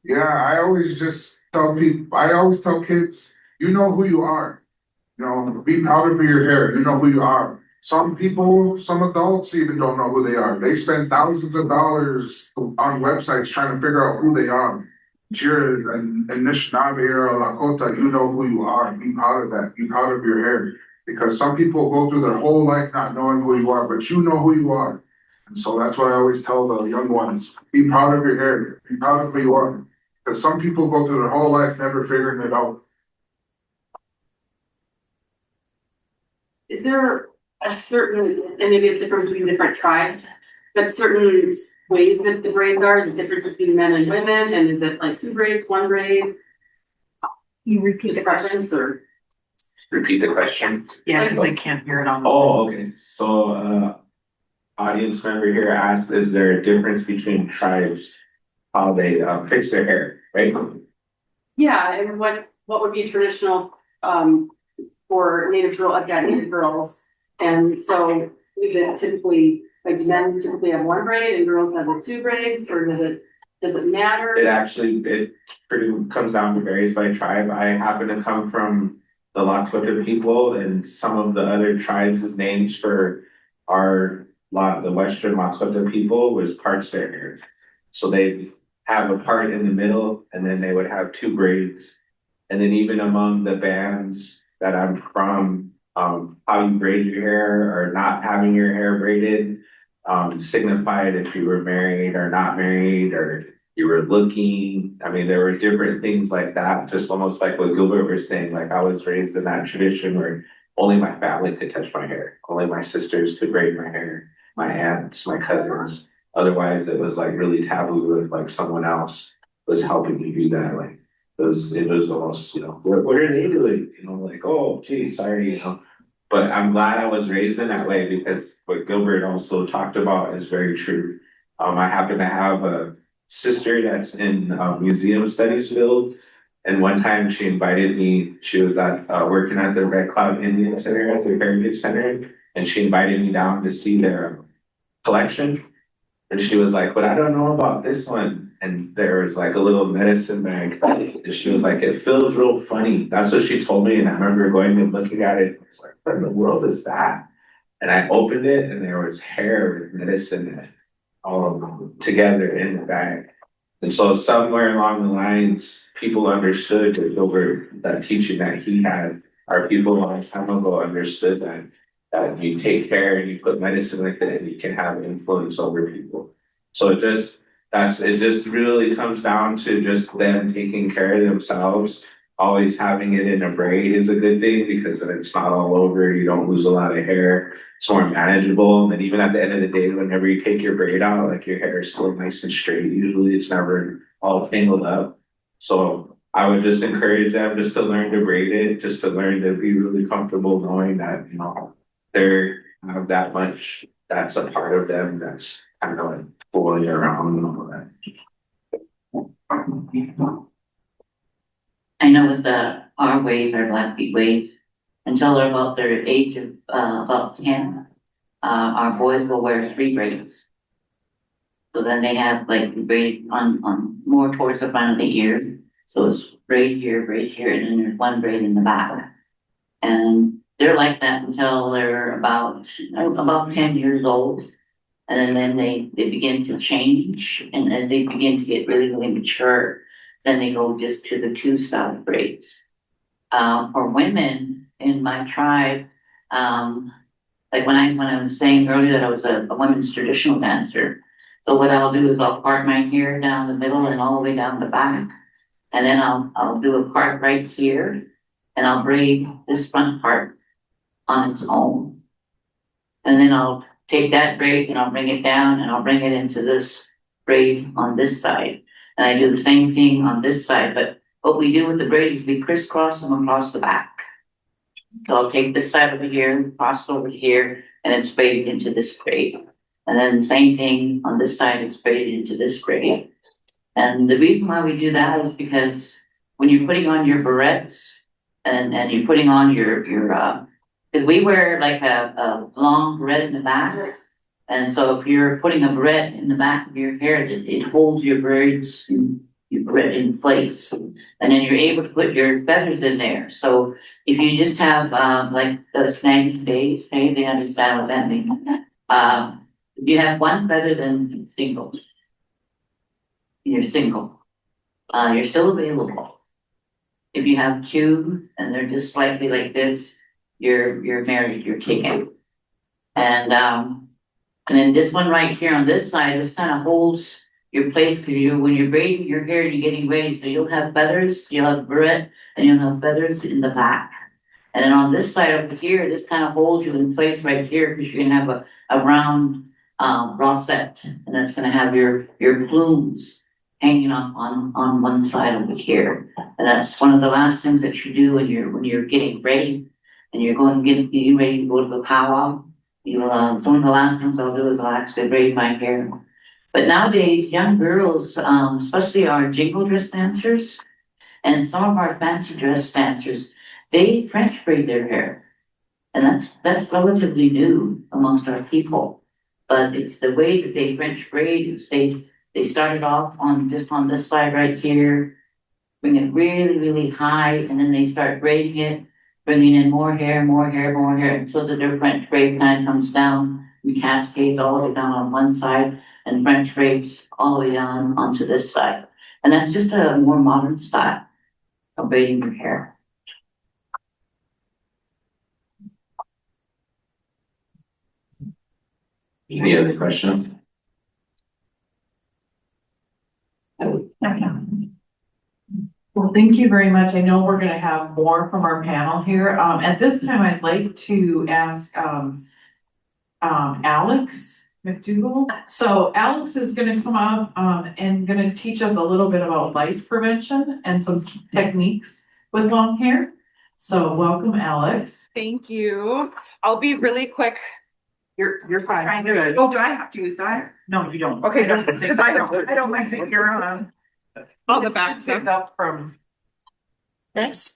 S4: Yeah, I always tell kids, you know who you are. You know, be proud of your hair, you know who you are. Some people, some adults even don't know who they are. They spend thousands of dollars on websites trying to figure out who they are. If you're an Anishinaabe or a Lakota, you know who you are. Be proud of that. Be proud of your hair. Because some people go through their whole life not knowing who you are, but you know who you are. And so that's what I always tell the young ones. Be proud of your hair. Be proud of who you are. Because some people go through their whole life never figuring it out.
S5: Is there a certain, and maybe it's different between different tribes, but certain ways that the braids are, is the difference between men and women, and is it like 2 braids, 1 braid?
S6: You repeat
S5: Just
S6: the
S5: a
S6: question.
S5: preference or?
S3: Repeat the question.
S1: Yeah, because they can't hear it on.
S3: Oh, okay. So, audience member here asked, is there a difference between tribes, how they fix their hair, right?
S5: Yeah, and what would be traditional, for native girl, I've got native girls, and so is it typically, like, do men typically have 1 braid and girls have the 2 braids, or does it matter?
S3: It pretty comes down to varies by tribe. I happen to come from the Lakota people, and some of the other tribes' names for the Western Lakota people was parts their hair. So they have a part in the middle, and then they would have 2 braids. And then even among the bands that I'm from, how you braid your hair or not having your hair braided, signified if you were married or not married, or you were looking. I mean, there were different things like that, just almost like what Gilbert was saying. Like, I was raised in that tradition where only my family could touch my hair, only my sisters could braid my hair, my aunts, my cousins. Otherwise, it was like really taboo if like someone else was helping me do that. Like, it was almost, you know, what are they doing? You know, like, oh, gee, sorry, you know. But I'm glad I was raised in that way, because what Gilbert also talked about is very true. I happen to have a sister that's in museum studies field. And one time she invited me, she was working at the Red Cloud Indian Center at the Heritage Center, and she invited me down to see their collection. And she was like, "But I don't know about this one." And there was like a little medicine bag. And she was like, "It feels real funny." That's what she told me. And I remember going and looking at it. I was like, "What in the world is that?" And I opened it, and there was hair with medicine in it, all together in the bag. And so somewhere along the lines, people understood that over that teaching that he had, our people a long time ago understood that you take care and you put medicine with it and you can have influence over people. So it just really comes down to just them taking care of themselves. Always having it in a braid is a good thing, because then it's not all over, you don't lose a lot of hair, it's more manageable. And then even at the end of the day, whenever you take your braid out, like, your hair is still nice and straight. Usually it's never all tangled up. So I would just encourage them just to learn to braid it, just to learn to be really comfortable knowing that, you know, they're have that much, that's a part of them that's kind of like flowing around and all that.
S2: I know with our ways, our Blackfeet ways, until they're about their age of, about 10, our boys will wear 3 braids. So then they have like braid on more towards the front of the ear. So it's braid here, and then there's 1 braid in the back. And they're like that until they're about 10 years old. And then they begin to change. And as they begin to get really, really mature, then they go just to the 2 side braids. For women in my tribe, like when I was saying earlier that I was a women's traditional dancer. So what I'll do is I'll part my hair down the middle and all the way down the back. And then I'll do a part right here, and I'll braid this front part on its own. And then I'll take that braid and I'll bring it down and I'll bring it into this braid on this side. And I do the same thing on this side, but what we do with the braid is we crisscross them across the back. So I'll take this side over here, cross it over here, and it's braided into this braid. And then the same thing on this side, it's braided into this braid. And the reason why we do that is because when you're putting on your barrettes and you're putting on your because we wear like a long barrette in the back. And so if you're putting a barrette in the back of your hair, it holds your braids, your barrette in place. And then you're able to put your feathers in there. So if you just have like the snagging today, they understand what that means. If you have one feather, then it's single. You're single. You're still available. If you have two and they're just slightly like this, you're married, you're taken. And then this one right here on this side, this kind of holds your place because when you're braiding your hair, you're getting ready. So you'll have feathers, you'll have barrette, and you'll have feathers in the back. And then on this side over here, this kind of holds you in place right here because you're gonna have a round rosette, and that's gonna have your plumes hanging up on one side over here. And that's one of the last things that you do when you're getting ready and you're getting ready to go to the powwow. Some of the last things I'll do is I'll actually braid my hair. But nowadays, young girls, especially our jingle dress dancers and some of our fancy dress dancers, they French braid their hair. And that's relatively new amongst our people. But it's the way that they French braid is they started off on this side right here, bring it really, really high, and then they start braiding it, bringing in more hair, until the French braid kind of comes down. We cascade all the way down on one side and French braids all the way down onto this side. And that's just a more modern style of braiding your hair.
S3: Any other questions?
S1: Well, thank you very much. I know we're gonna have more from our panel here. At this time, I'd like to ask, Alex McDougall. So Alex is gonna come up, and gonna teach us a little bit about lice prevention and some techniques with long hair. So welcome, Alex.
S7: Thank you. I'll be really quick.
S1: You're fine. You're good.
S7: Oh, do I have to use that?
S1: No, you don't.
S7: Okay, because I don't like to hear all the back
S1: Picked
S7: stuff.
S1: up from,
S7: This.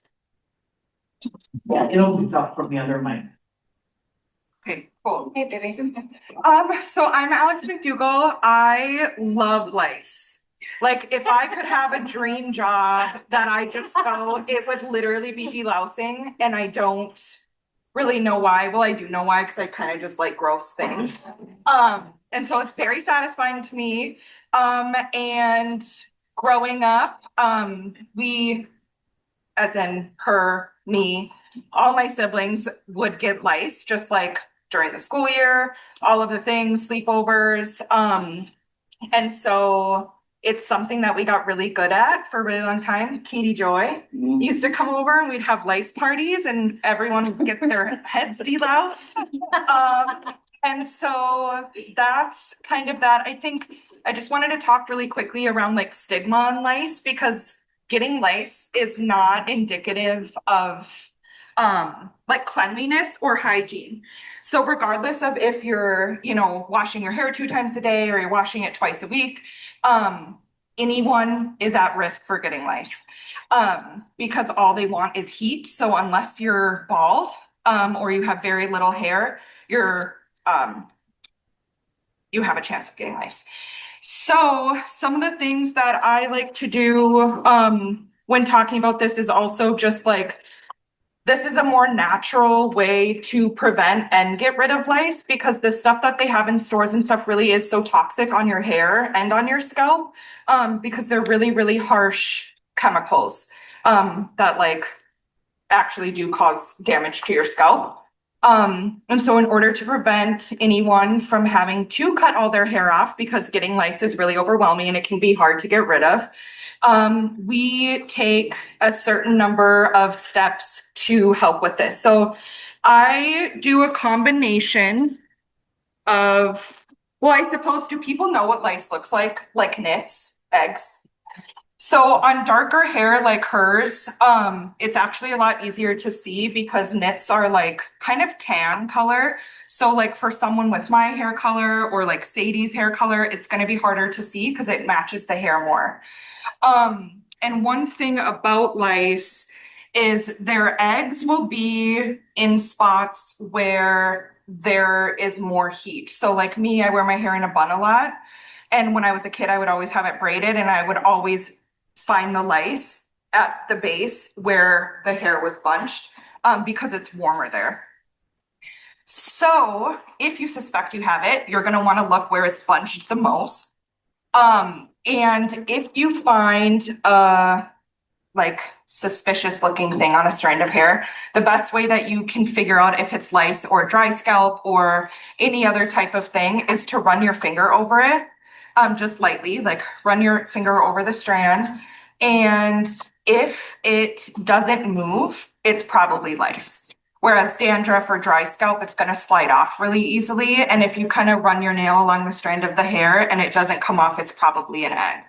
S1: yeah, it'll be up from the other mic.
S7: Okay, cool. Hey, baby. So I'm Alex McDougall. I love lice. Like, if I could have a dream job that I just go, it would literally be delousing, and I don't really know why. Well, I do know why, because I kind of just like gross things. And so it's very satisfying to me. And growing up, we, as in her, me, all my siblings would get lice, just like during the school year, all of the things, sleepovers. And so it's something that we got really good at for a really long time. Katie Joy used to come over and we'd have lice parties and everyone would get their heads deloused. And so that's kind of that. I think I just wanted to talk really quickly around like stigma on lice, because getting lice is not indicative of like cleanliness or hygiene. So regardless of if you're, washing your hair 2 times a day or you're washing it twice a week, anyone is at risk for getting lice, because all they want is heat. So unless you're bald, or you have very little hair, you have a chance of getting lice. So some of the things that I like to do, when talking about this is also just like, this is a more natural way to prevent and get rid of lice, because the stuff that they have in stores and stuff really is so toxic on your hair and on your scalp, because they're really, really harsh chemicals that like actually do cause damage to your scalp. And so in order to prevent anyone from having to cut all their hair off, because getting lice is really overwhelming and it can be hard to get rid of, we take a certain number of steps to help with this. So I do a combination of, well, I suppose, do people know what lice looks like nits, eggs? So on darker hair like hers, it's actually a lot easier to see because nits are like kind of tan color. So like for someone with my hair color or like Sadie's hair color, it's going to be harder to see because it matches the hair more. And one thing about lice is their eggs will be in spots where there is more heat. So like me, I wear my hair in a bun a lot. And when I was a kid, I would always have it braided and I would always find the lice at the base where the hair was bunched because it's warmer there. So if you suspect you have it, you're going to want to look where it's bunched the most. And if you find a like suspicious looking thing on a strand of hair, the best way that you can figure out if it's lice or dry scalp or any other type of thing is to run your finger over it. Just lightly, like run your finger over the strand. And if it doesn't move, it's probably lice. Whereas dandruff or dry scalp, it's going to slide off really easily. And if you kind of run your nail along the strand of the hair and it doesn't come off, it's probably an egg.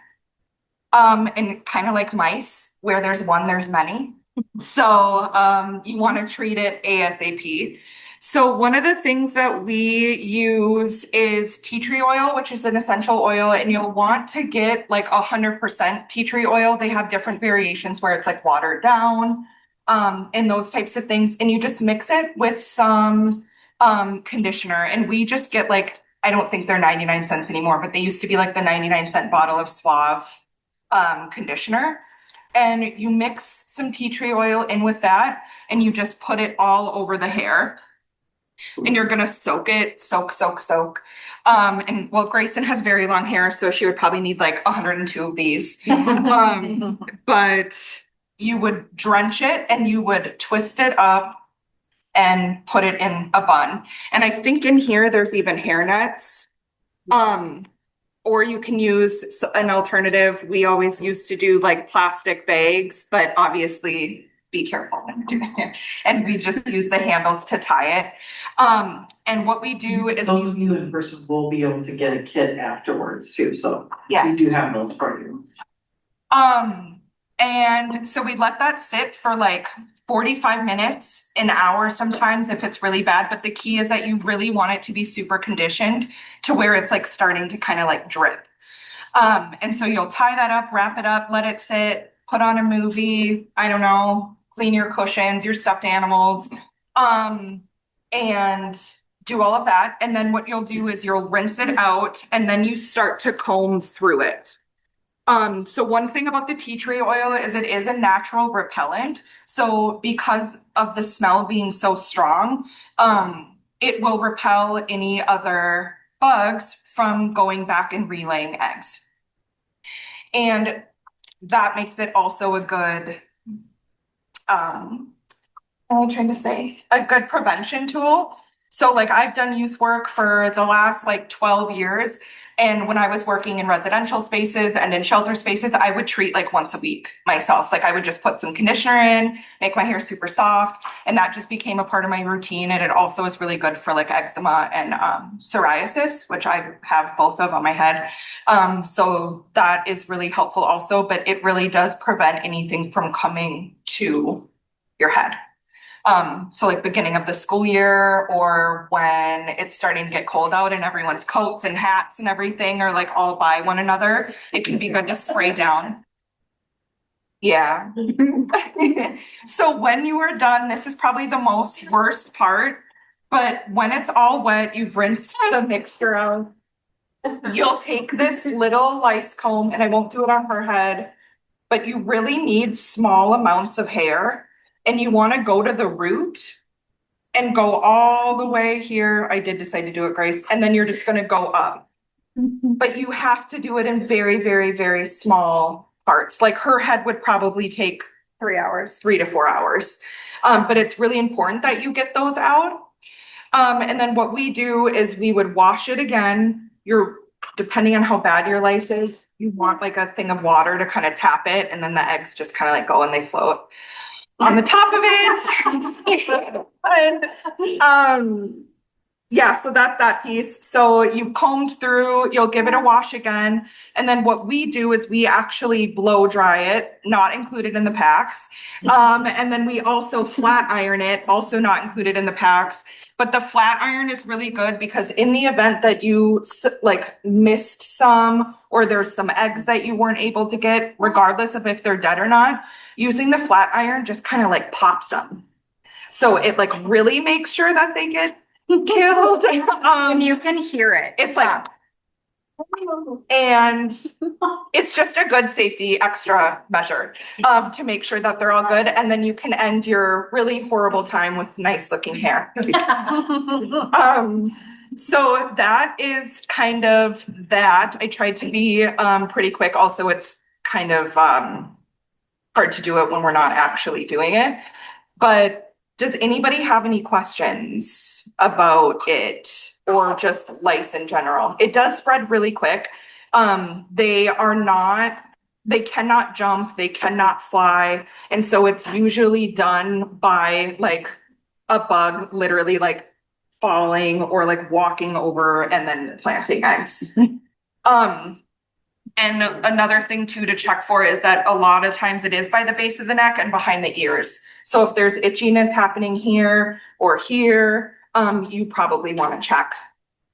S7: And kind of like mice, where there's one, there's many. So you want to treat it ASAP. So one of the things that we use is tea tree oil, which is an essential oil, and you'll want to get like 100% tea tree oil. They have different variations where it's like watered down, and those types of things. And you just mix it with some conditioner. And we just get like, I don't think they're 99 cents anymore, but they used to be like the 99-cent bottle of Suave conditioner. And you mix some tea tree oil in with that, and you just put it all over the hair. And you're gonna soak it, soak. And well, Grayson has very long hair, so she would probably need like 102 of these. But you would drench it and you would twist it up and put it in a bun. And I think in here there's even hair nets. Or you can use an alternative. We always used to do like plastic bags, but obviously be careful when you're doing it. And we just use the handles to tie it. And what we do is
S1: Those of you in person will be able to get a kit afterwards too, so
S7: yes.
S1: we do have those for you.
S7: And so we let that sit for like 45 minutes, an hour sometimes if it's really bad. But the key is that you really want it to be super conditioned to where it's like starting to kind of like drip. And so you'll tie that up, wrap it up, let it sit, put on a movie, I don't know, clean your cushions, your stuffed animals, and do all of that. And then what you'll do is you'll rinse it out and then you start to comb through it. So one thing about the tea tree oil is it is a natural repellent. So because of the smell being so strong, it will repel any other bugs from going back and relaying eggs. And that makes it also a good, what am I trying to say? A good prevention tool. So like I've done youth work for the last like 12 years. And when I was working in residential spaces and in shelter spaces, I would treat like once a week myself. Like I would just put some conditioner in, make my hair super soft. And that just became a part of my routine. And it also is really good for like eczema and psoriasis, which I have both of on my head. So that is really helpful also, but it really does prevent anything from coming to your head. So like beginning of the school year or when it's starting to get cold out and everyone's coats and hats and everything are like all by one another, it can be good to spray down. Yeah. So when you are done, this is probably the most worst part, but when it's all wet, you've rinsed the mixture out. You'll take this little lice comb, and I won't do it on her head, but you really need small amounts of hair. And you want to go to the root and go all the way here. I did decide to do it, Grace. And then you're just going to go up. But you have to do it in very, very, very small parts. Like her head would probably take 3 hours, 3 to 4 hours. But it's really important that you get those out. And then what we do is we would wash it again. Depending on how bad your lice is, you want like a thing of water to kind of tap it. And then the eggs just kind of like go and they float on the top of it. And Yeah, so that's that piece. So you've combed through, you'll give it a wash again. And then what we do is we actually blow dry it, not included in the packs. And then we also flat iron it, also not included in the packs. But the flat iron is really good because in the event that you like missed some, or there's some eggs that you weren't able to get, regardless of if they're dead or not, using the flat iron just kind of like pops them. So it like really makes sure that they get killed.
S8: And you can hear it.
S7: It's like, and it's just a good safety extra measure to make sure that they're all good. And then you can end your really horrible time with nice looking hair. So that is kind of that. I tried to be pretty quick. Also, it's kind of hard to do it when we're not actually doing it. But does anybody have any questions about it or just lice in general? It does spread really quick. They cannot jump, they cannot fly. And so it's usually done by like a bug literally like falling or like walking over and then planting eggs. And another thing too to check for is that a lot of times it is by the base of the neck and behind the ears. So if there's itchiness happening here or here, you probably want to check.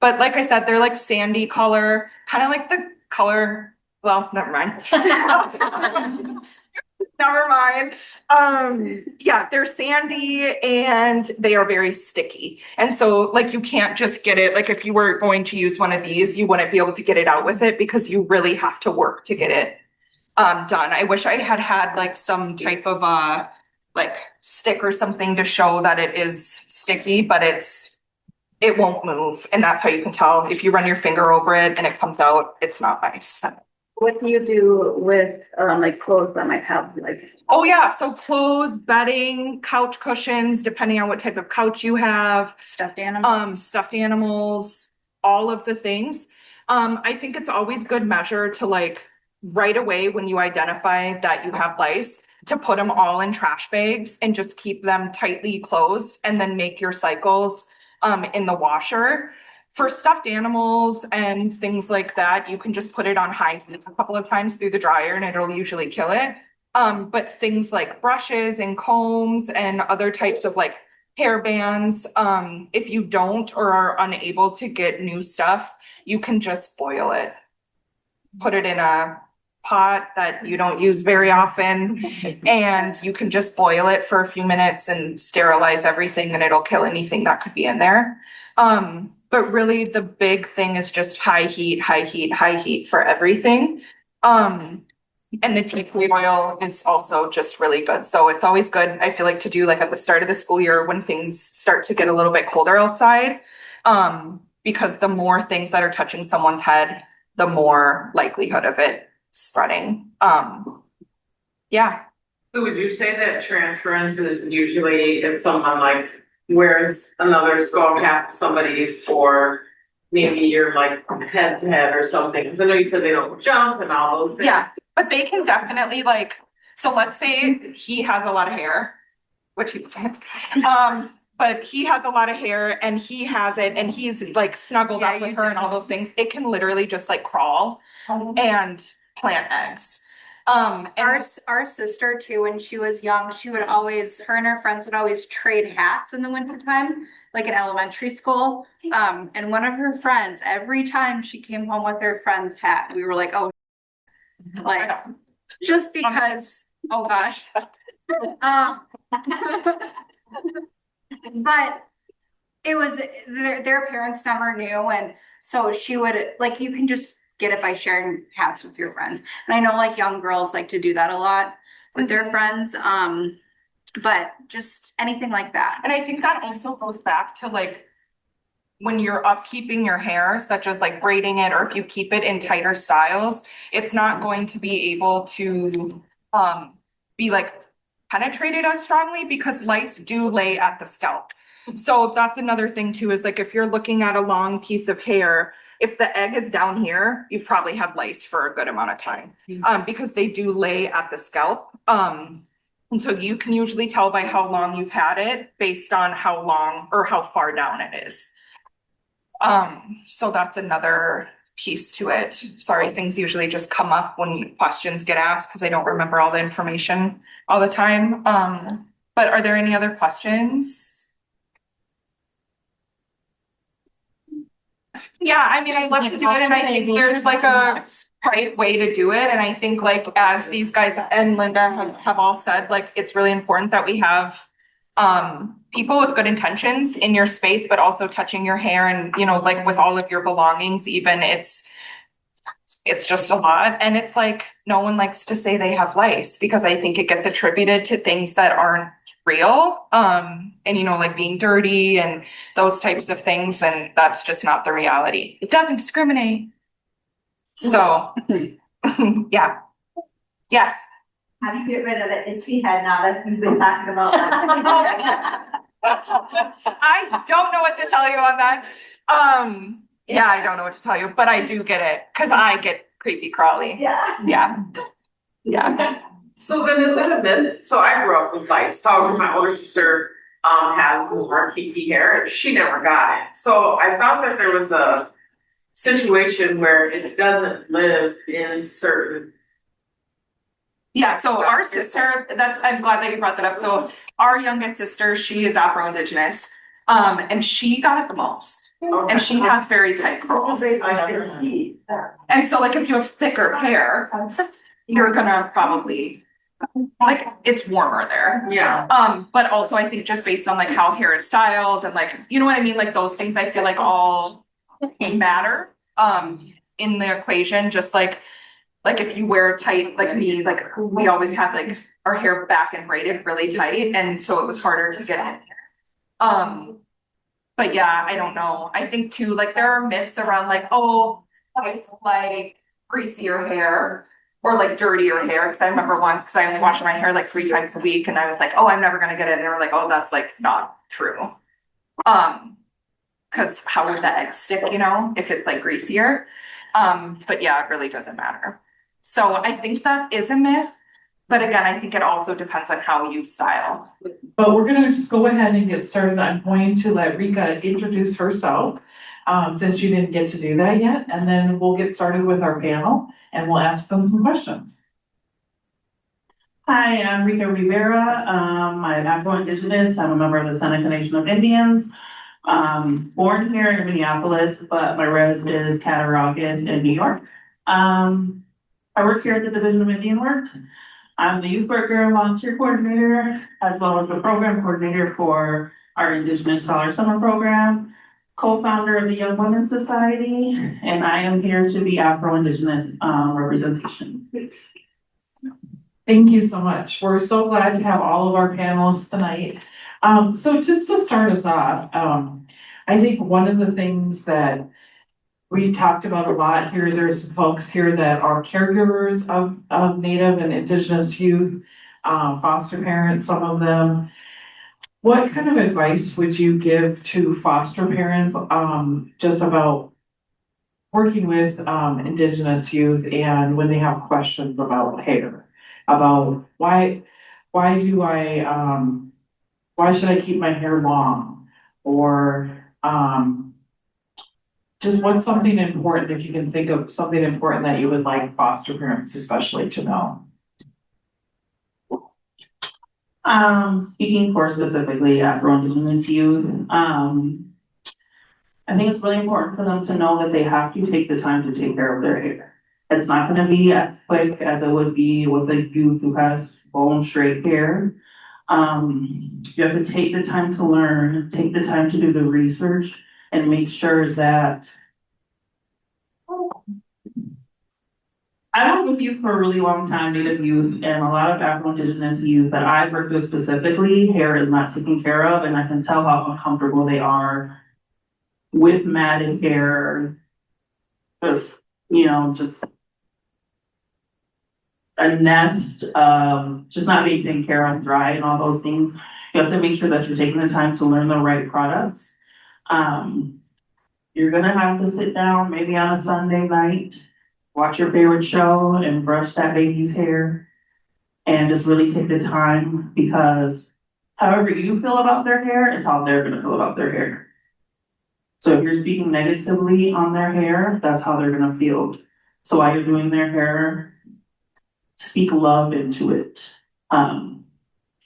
S7: But like I said, they're like sandy color, kind of like the color, well, never mind. Never mind. Yeah, they're sandy and they are very sticky. And so like you can't just get it, like if you were going to use one of these, you wouldn't be able to get it out with it because you really have to work to get it done. I wish I had had like some type of like stick or something to show that it is sticky, but it won't move. And that's how you can tell if you run your finger over it and it comes out, it's not nice.
S8: What do you do with like clothes that might have like?
S7: Oh yeah, so clothes, bedding, couch cushions, depending on what type of couch you have,
S8: Stuffed animals?
S7: stuffed animals, all of the things. I think it's always good measure to like right away when you identify that you have lice, to put them all in trash bags and just keep them tightly closed and then make your cycles in the washer. For stuffed animals and things like that, you can just put it on high heat a couple of times through the dryer and it'll usually kill it. But things like brushes and combs and other types of like hair bands, if you don't or are unable to get new stuff, you can just boil it. Put it in a pot that you don't use very often and you can just boil it for a few minutes and sterilize everything and it'll kill anything that could be in there. But really the big thing is just high heat, high heat, high heat for everything. And the tea tree oil is also just really good. So it's always good, I feel like, to do like at the start of the school year when things start to get a little bit colder outside. Because the more things that are touching someone's head, the more likelihood of it spreading. Yeah.
S9: So would you say that transference is usually if someone like wears another skull cap, somebody's, or maybe you're like head to head or something? Because I know you said they don't jump and all those things.
S7: Yeah, but they can definitely like, so let's say he has a lot of hair, which he doesn't. But he has a lot of hair and he has it and he's like snuggled up with her and all those things. It can literally just like crawl and plant eggs. And
S8: Our sister too, when she was young, she would always, her and her friends would always trade hats in the wintertime, like in elementary school. And one of her friends, every time she came home with her friend's hat, we were like, oh, like, just because, oh gosh. But it was, their parents never knew. And so she would, like, you can just get it by sharing hats with your friends. And I know like young girls like to do that a lot with their friends. But just anything like that.
S7: And I think that also goes back to like when you're upkeeping your hair, such as like braiding it, or if you keep it in tighter styles, it's not going to be able to be like penetrated as strongly because lice do lay at the scalp. So that's another thing too, is like if you're looking at a long piece of hair, if the egg is down here, you've probably had lice for a good amount of time because they do lay at the scalp. And so you can usually tell by how long you've had it based on how long or how far down it is. So that's another piece to it. Sorry, things usually just come up when questions get asked because I don't remember all the information all the time. But are there any other questions? Yeah, I mean, I'd love to do it, and I think there's like a right way to do it, and I think like as these guys and Linda have all said, like it's really important that we have people with good intentions in your space, but also touching your hair and, you know, like with all of your belongings, even it's just a lot. And it's like, no one likes to say they have lice because I think it gets attributed to things that aren't real. And, you know, like being dirty and those types of things. And that's just not the reality. It doesn't discriminate. So, yeah. Yes.
S10: How do you get rid of the itchy head now that we've been talking about that?
S7: I don't know what to tell you on that. Yeah, I don't know what to tell you, but I do get it because I get creepy crawly.
S10: Yeah.
S7: Yeah. Yeah.
S9: So then is it a myth? So I grew up with lice. However, my older sister has more kinky hair and she never got it. So I thought that there was a situation where it doesn't live in certain.
S7: Yeah, so our sister, I'm glad that you brought that up. So our youngest sister, she is Afro-Indigenous, and she got it the most. And she has very tight curls. And so like if you have thicker hair, you're gonna probably, like, it's warmer there.
S9: Yeah.
S7: But also I think just based on like how hair is styled and like, you know what I mean? Like those things I feel like all matter, in the equation, just like if you wear tight, like me, like we always had like our hair back and braided really tight. And so it was harder to get in there. But yeah, I don't know. I think too, like there are myths around like, oh, it's like greasier hair or like dirtier hair. Cause I remember once, cause I only washed my hair like 3 times a week and I was like, oh, I'm never gonna get it. And they were like, oh, that's like not true. Cause how would the egg stick, you know, if it's like greasier? But yeah, it really doesn't matter. So I think that is a myth. But again, I think it also depends on how you style.
S1: But we're gonna just go ahead and get started. I'm going to let Rika introduce herself, since you didn't get to do that yet, and then we'll get started with our panel and we'll ask them some questions.
S11: Hi, I'm Rika Rivera. I'm Afro-Indigenous. I'm a member of the Seneca Nation of Indians. Born here in Minneapolis, but my res is Cattaraugus in New York. I work here at the Division of Indian Work. I'm the youth worker and volunteer coordinator, as well as the program coordinator for our Indigenous Scholar Summer Program, co-founder of the Young Women's Society, and I am here to be Afro-Indigenous representation.
S1: Thank you so much. We're so glad to have all of our panelists tonight. So just to start us off, I think one of the things that we talked about a lot here, there's folks here that are caregivers of Native and Indigenous youth, foster parents, some of them. What kind of advice would you give to foster parents, just about working with Indigenous youth and when they have questions about hair, about why should I keep my hair long, or just what's something important, if you can think of something important that you would like foster parents especially to know?
S11: Speaking for specifically Afro-Indigenous youth, I think it's really important for them to know that they have to take the time to take care of their hair. It's not gonna be as quick as it would be with a youth who has bone straight hair. You have to take the time to learn, take the time to do the research, and make sure that I worked with youth for a really long time, Native youth, and a lot of Afro-Indigenous youth that I've worked with specifically, hair is not taken care of, and I can tell how uncomfortable they are with matted hair, just, you know, just a nest of just not being taken care of, dry and all those things. You have to make sure that you're taking the time to learn the right products. You're gonna have to sit down maybe on a Sunday night, watch your favorite show and brush that baby's hair. And just really take the time, because however you feel about their hair is how they're gonna feel about their hair. So if you're speaking negatively on their hair, that's how they're gonna feel. So while you're doing their hair, speak love into it.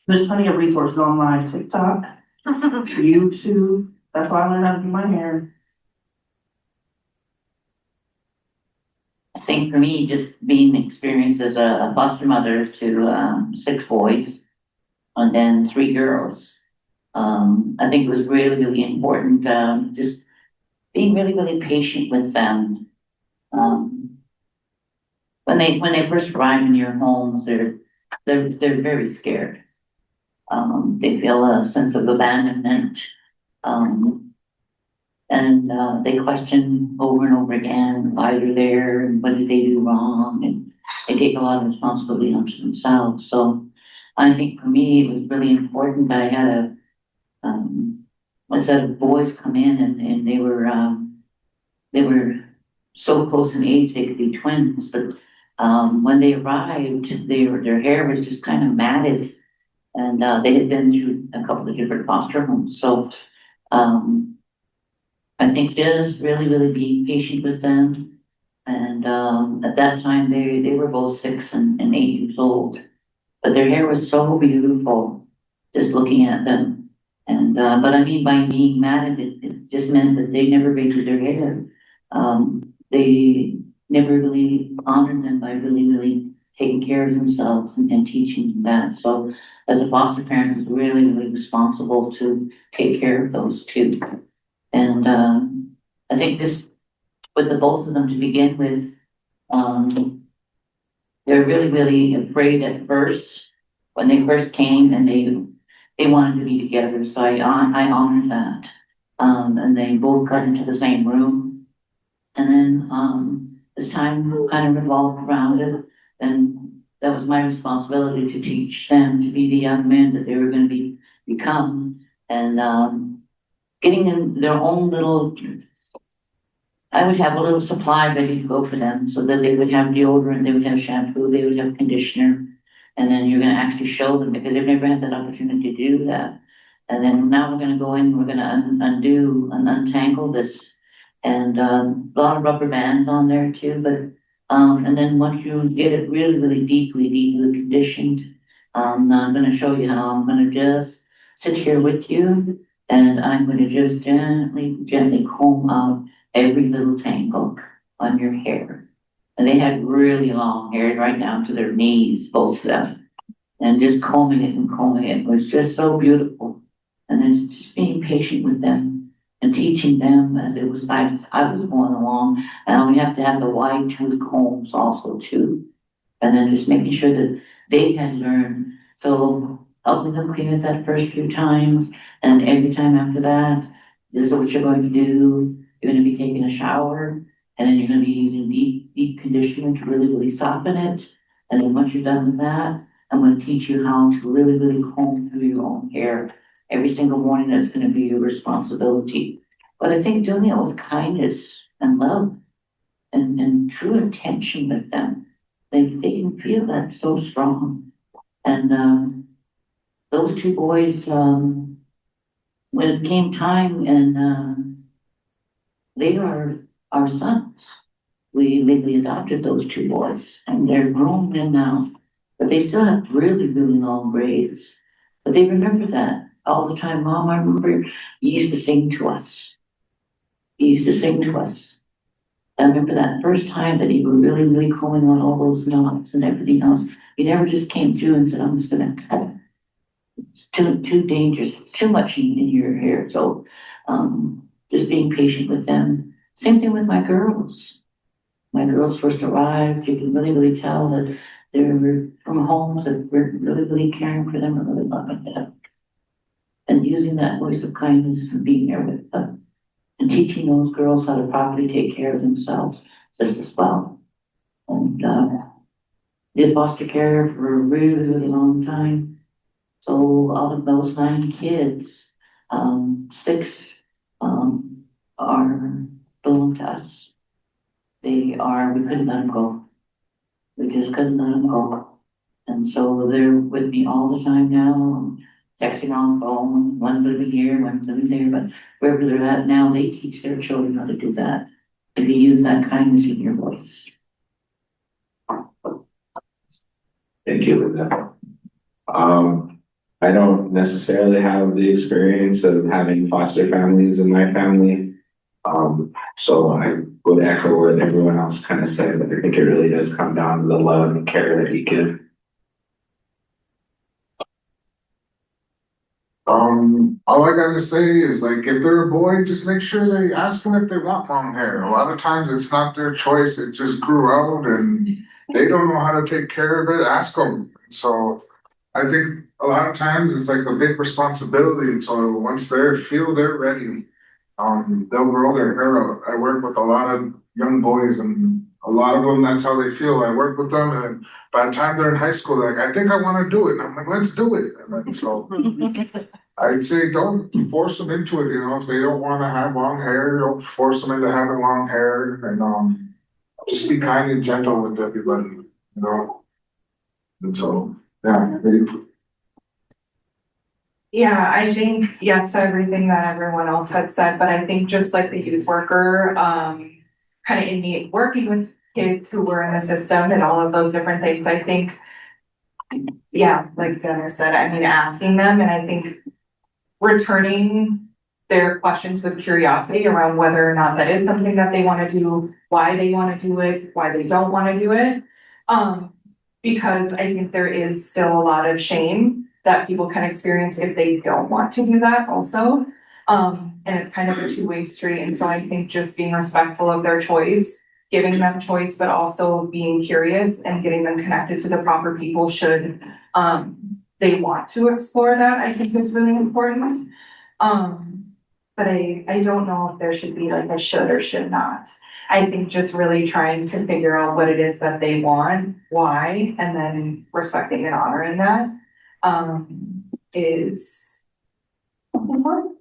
S11: There's plenty of resources online, TikTok, YouTube. That's why I learned how to do my hair.
S2: I think for me, just being experienced as a foster mother to 6 boys and then 3 girls. I think it was really, really important, just being really, really patient with them. When they first arrive in your homes, they're very scared. They feel a sense of abandonment. And they question over and over again why they're there and what did they do wrong, and they take a lot of responsibility onto themselves. So I think for me, it was really important. I had a set of boys come in and they were so close in age, they could be twins, but when they arrived, their hair was just kind of matted, and they had been through a couple of different foster homes. So I think just really, really be patient with them. And at that time, they were both 6 and 8 years old, but their hair was so beautiful, just looking at them. And but I mean, by being matted, it just meant that they never braided their hair. They never really honored them by really, really taking care of themselves and teaching them that. So as a foster parent, I was really, really responsible to take care of those 2. And I think just with the both of them to begin with, they're really, really afraid at first when they first came, and they wanted to be together. So I honored that. And they both got into the same room. And then as time kind of revolved around it, then that was my responsibility to teach them to be the young men that they were going to become. And getting in their own little, I would have a little supply ready to go for them so that they would have deodorant, they would have shampoo, they would have conditioner. And then you're going to actually show them, because they've never had that opportunity to do that. And then now we're going to go in, we're going to undo and untangle this. And a lot of rubber bands on there too. But and then once you get it really, really deeply conditioned, I'm going to show you how I'm going to just sit here with you. And I'm going to just gently comb out every little tangle on your hair. And they had really long hair right down to their knees, both of them. And just combing it was just so beautiful. And then just being patient with them and teaching them as I was going along. And we have to have the wide tooth combs also too. And then just making sure that they had learned. So helping them clean it that first few times, and every time after that, this is what you're going to do. You're going to be taking a shower, and then you're going to be using deep conditioner to really, really soften it. And then once you're done with that, I'm going to teach you how to really, really comb through your own hair. Every single morning, that's going to be your responsibility. But I think doing it with kindness and love and true intention with them, they can feel that so strong. And those 2 boys, when it came time, and they are our sons. We legally adopted those 2 boys, and they're grown men now, but they still have really, really long braids. But they remember that all the time. Mom, I remember you used to sing to us. You used to sing to us. I remember that first time that you were really, really combing on all those knots and everything else. You never just came through and said, I'm just going to cut it. It's too dangerous, too much in your hair. So just being patient with them. Same thing with my girls. My girls first arrived, you can really, really tell that they were from homes that were really, really caring for them and really loving them. And using that voice of kindness and being there with them. And teaching those girls how to properly take care of themselves just as well. And did foster care for a really, really long time. So out of those 9 kids, 6 are belong to us. We couldn't let them go. We just couldn't let them go. And so they're with me all the time now. texting on the phone, one's living here, one's living there, but wherever they're at now, they teach their children how to do that. If you use that kindness in your voice.
S3: Thank you, Linda. I don't necessarily have the experience of having foster families in my family. So I would echo what everyone else kind of said, but I think it really does come down to the love and care that you give.
S4: All I gotta say is like, if they're a boy, just make sure they ask them if they want long hair. A lot of times it's not their choice, it just grew out and they don't know how to take care of it, ask them. So I think a lot of times it's like a big responsibility, and so once feel they're ready, they'll grow their hair out. I work with a lot of young boys and a lot of them, that's how they feel. I work with them and by the time they're in high school, like, I think I wanna do it. And I'm like, let's do it. And then so I'd say don't force them into it, you know, if they don't wanna have long hair, don't force them into having long hair and just be kind and gentle with everybody, you know? And so, yeah.
S7: Yeah, I think yes to everything that everyone else had said, but I think just like the youth worker, kind of in working with kids who were in the system and all of those different things, I think, yeah, like Dennis said, I mean, asking them, and I think returning their questions with curiosity around whether or not that is something that they want to do, why they want to do it, why they don't want to do it. Because I think there is still a lot of shame that people can experience if they don't want to do that also. And it's kind of a two-way street. And so I think just being respectful of their choice, giving them choice, but also being curious and getting them connected to the proper people should they want to explore that, I think is really important. But I don't know if there should be like a should or should not. I think just really trying to figure out what it is that they want, why, and then respecting and honoring that is important.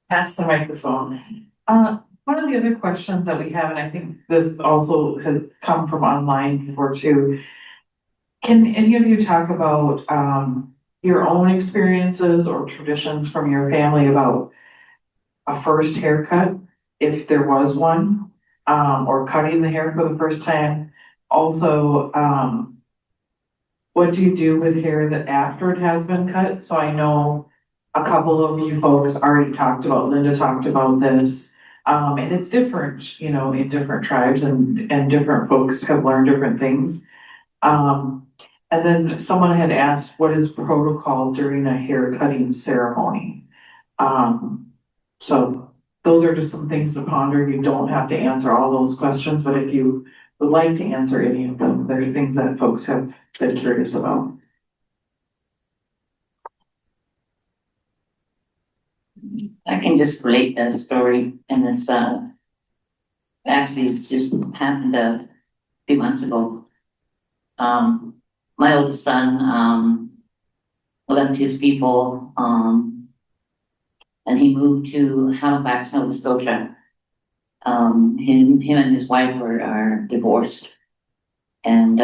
S1: Pass the microphone. One of the other questions that we have, and I think this also has come from online before too. Can any of you talk about your own experiences or traditions from your family about a first haircut, if there was one, or cutting the hair for the first time? Also, what do you do with hair that after it has been cut? So I know a couple of you folks already talked about, Linda talked about this. And it's different, you know, in different tribes and different folks have learned different things. And then someone had asked, what is protocol during a hair cutting ceremony? So those are just some things to ponder. You don't have to answer all those questions, but if you would like to answer any of them, there's things that folks have been curious about.
S2: I can just relate that story, and it's actually it just happened a few months ago. My oldest son left his people and he moved to Halifax, Nova Scotia. Him and his wife are divorced, and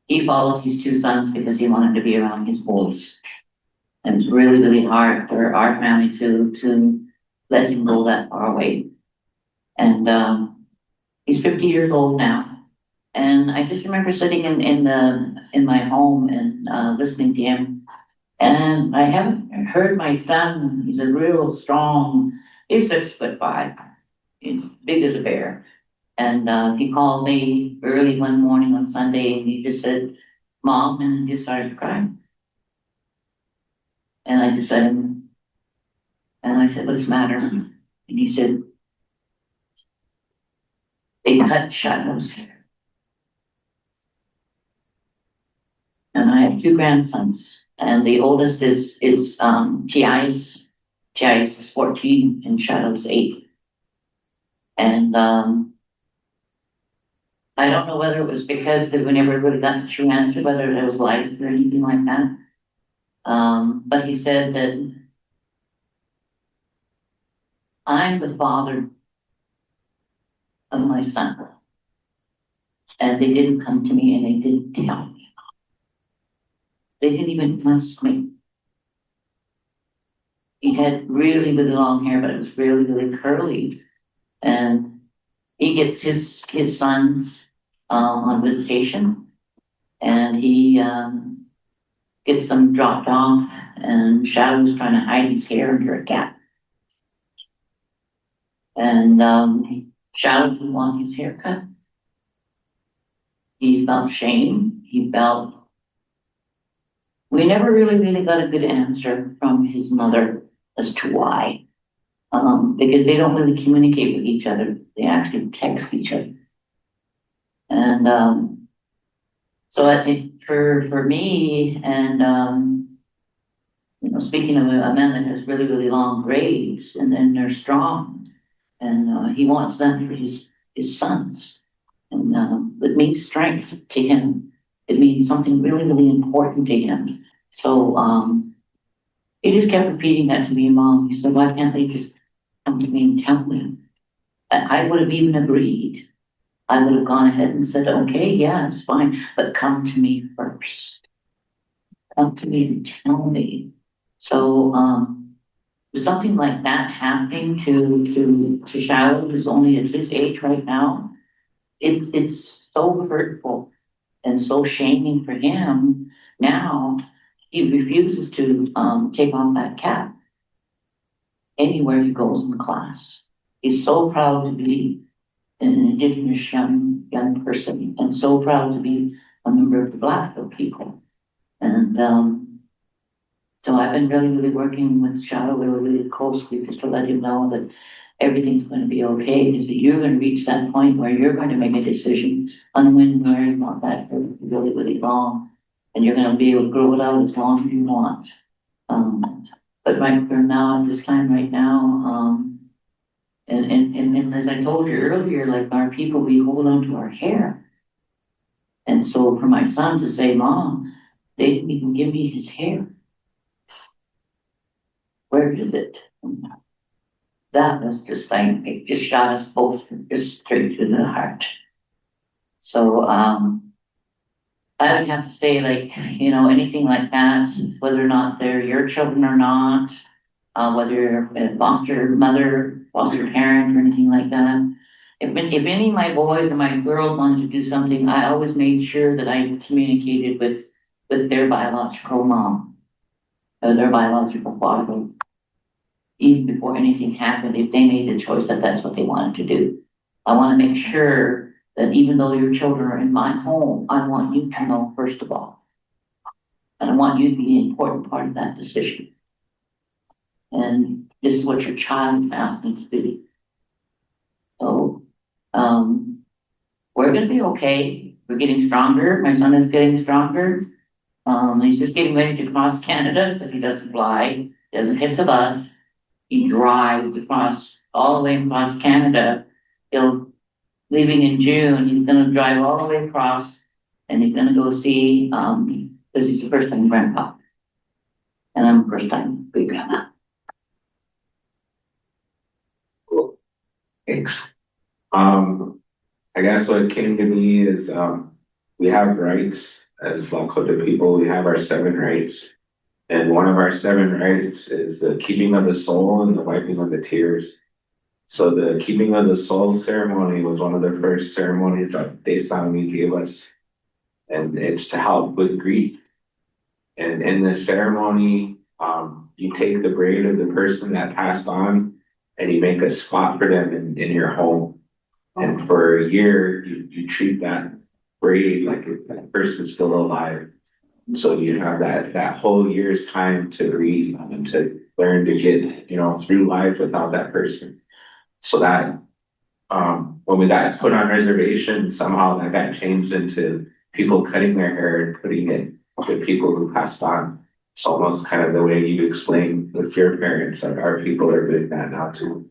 S2: he followed his two sons because he wanted to be around his boys. And it's really, really hard for our family to let him go that far away. And he's 50 years old now. And I just remember sitting in my home and listening to him. And I haven't heard my son. He's a real strong. He's 6'5". He's big as a bear. And he called me early one morning on Sunday, and he just said, "Mom," and he just started crying. And I just said, and I said, "What's the matter?" And he said, "They cut Shadow's hair." And I have two grandsons, and the oldest is Ti's. Ti's is 14 and Shadow's 8. And I don't know whether it was because we never really got the true answer, whether it was lies or anything like that. But he said that I'm the father of my son. And they didn't come to me and they didn't tell me. They didn't even ask me. He had really, really long hair, but it was really, really curly. And he gets his sons on visitation, and he gets them dropped off, and Shadow was trying to hide his hair under a cap. And Shadow didn't want his hair cut. He felt shame. We never really got a good answer from his mother as to why. Because they don't really communicate with each other. They actually text each other. And so I think for me, and speaking of a man that has really, really long braids, and then they're strong, and he wants that for his sons. And it means strength to him. It means something really, really important to him. So he just kept repeating that to me, Mom. He said, why can't they just come to me and tell me? I would have even agreed. I would have gone ahead and said, okay, yeah, it's fine, but come to me first. Come to me and tell me. So with something like that happening to Shiloh, who's only at his age right now, it's so hurtful and so shaming for him. Now he refuses to take off that cap anywhere he goes in class. He's so proud to be an Indigenous young person, and so proud to be a member of the Blackfoot people. And so I've been really working with Shadow really closely, just to let him know that everything's going to be okay, because you're going to reach that point where you're going to make a decision on when and where you want that for really long, and you're going to be able to grow it out as long as you want. But right for now, at this time right now, and as I told you earlier, like our people, we hold on to our hair. And so for my son to say, Mom, they didn't even give me his hair. Where is it? That was just like, it just shot us both just straight to the heart. So I would have to say, like, anything like that, whether or not they're your children or not, whether you're a foster mother, foster parent, or anything like that. If any of my boys or my girls wanted to do something, I always made sure that I communicated with their biological mom, or their biological father, even before anything happened, if they made the choice that that's what they wanted to do. I want to make sure that even though your children are in my home, I want you to know, first of all, and I want you to be an important part of that decision. And this is what your child needs to be. So, we're gonna be okay. We're getting stronger. My son is getting stronger. He's just getting ready to cross Canada, because he doesn't fly, doesn't hitch a bus. He drives all the way across Canada. Leaving in June, he's gonna drive all the way across, and he's gonna go see, because he's the first time grandpa. And I'm first time great grandma.
S3: Cool. Thanks. I guess what came to me is we have rights as Lakota people. We have our 7 rights. And one of our 7 rights is the keeping of the soul and the wiping of the tears. So the keeping of the soul ceremony was one of the first ceremonies that Desami gave us. And it's to help with grief. And in the ceremony, you take the braid of the person that passed on and you make a spot for them in your home. And for a year, you treat that braid like if that person's still alive. So you have that whole year's time to grieve and to learn to get, through life without that person. So that, when we got put on reservation, somehow that got changed into people cutting their hair and putting it with people who passed on. It's almost kind of the way you explained with your parents, like our people are doing that now too.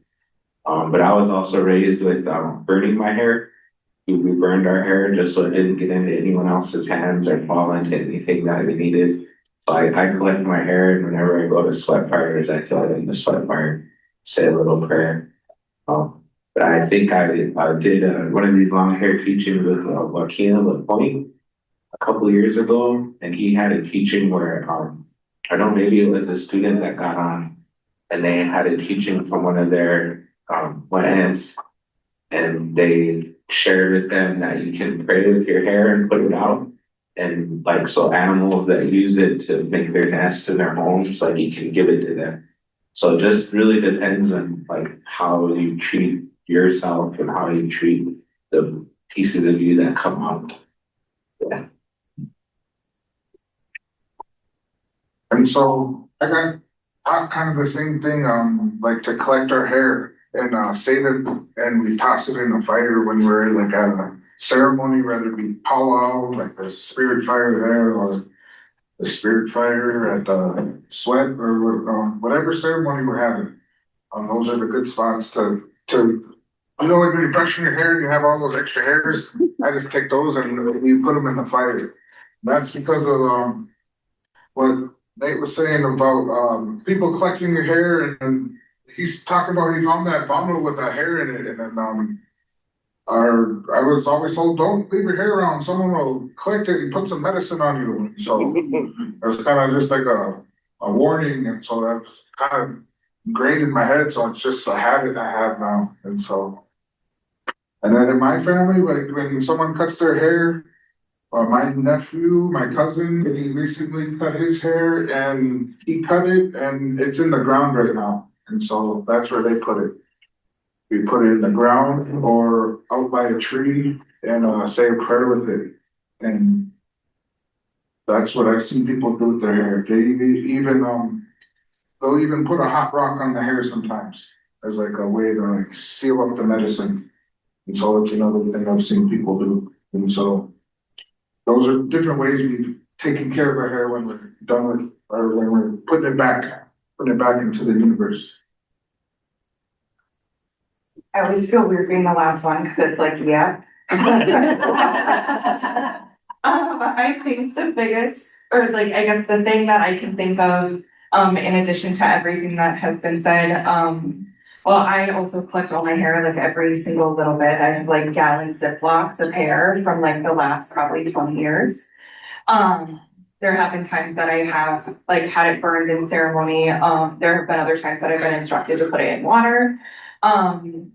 S3: But I was also raised with burning my hair. We burned our hair just so it didn't get into anyone else's hands or fall into anything that we needed. So I collect my hair, and whenever I go to sweat fires, I throw it in the sweat fire, say a little prayer. But I think I did one of these long hair teachings with Joaquin LaPointe a couple years ago, and he had a teaching where I don't know, maybe it was a student that got on, and they had a teaching from one of their aunts, and they shared with them that you can pray with your hair and put it out. And like, so animals that use it to make their nest in their homes, like you can give it to them. So it just really depends on like how you treat yourself and how you treat the pieces of you that come out. Yeah.
S4: And so I got kind of the same thing, like to collect our hair and save it, and we toss it in a fire when we're like at a ceremony, whether it be powwow, like the spirit fire there, or the spirit fire at sweat, or whatever ceremony we're having. Those are the good spots to like when you're brushing your hair and you have all those extra hairs, I just take those and we put them in the fire. That's because of what Nate was saying about people collecting your hair, and he's talking about he found that bundle with that hair in it, and then I was always told, don't leave your hair around, someone will collect it and put some medicine on you. So that's kind of just like a warning, and so that's kind of ingrained in my head, so it's just a habit I have now. And then in my family, like when someone cuts their hair, my nephew, my cousin, he recently cut his hair and he cut it and it's in the ground right now. And so that's where they put it. We put it in the ground or out by a tree and say a prayer with it. And that's what I've seen people do with their hair. They they'll even put a hot rock on the hair sometimes as like a way to like seal up the medicine. And so it's another thing I've seen people do. And so those are different ways we've taken care of our hair when we're done with, or when we're putting it back into the universe.
S7: I always feel weird being the last one because it's like, yeah. I think the biggest, or like, I guess the thing that I can think of, in addition to everything that has been said, well, I also collect all my hair, like every single little bit. I have like gallon Ziplocs of hair from like the last probably 20 years. There have been times that I have like had it burned in ceremony. There have been other times that I've been instructed to put it in water.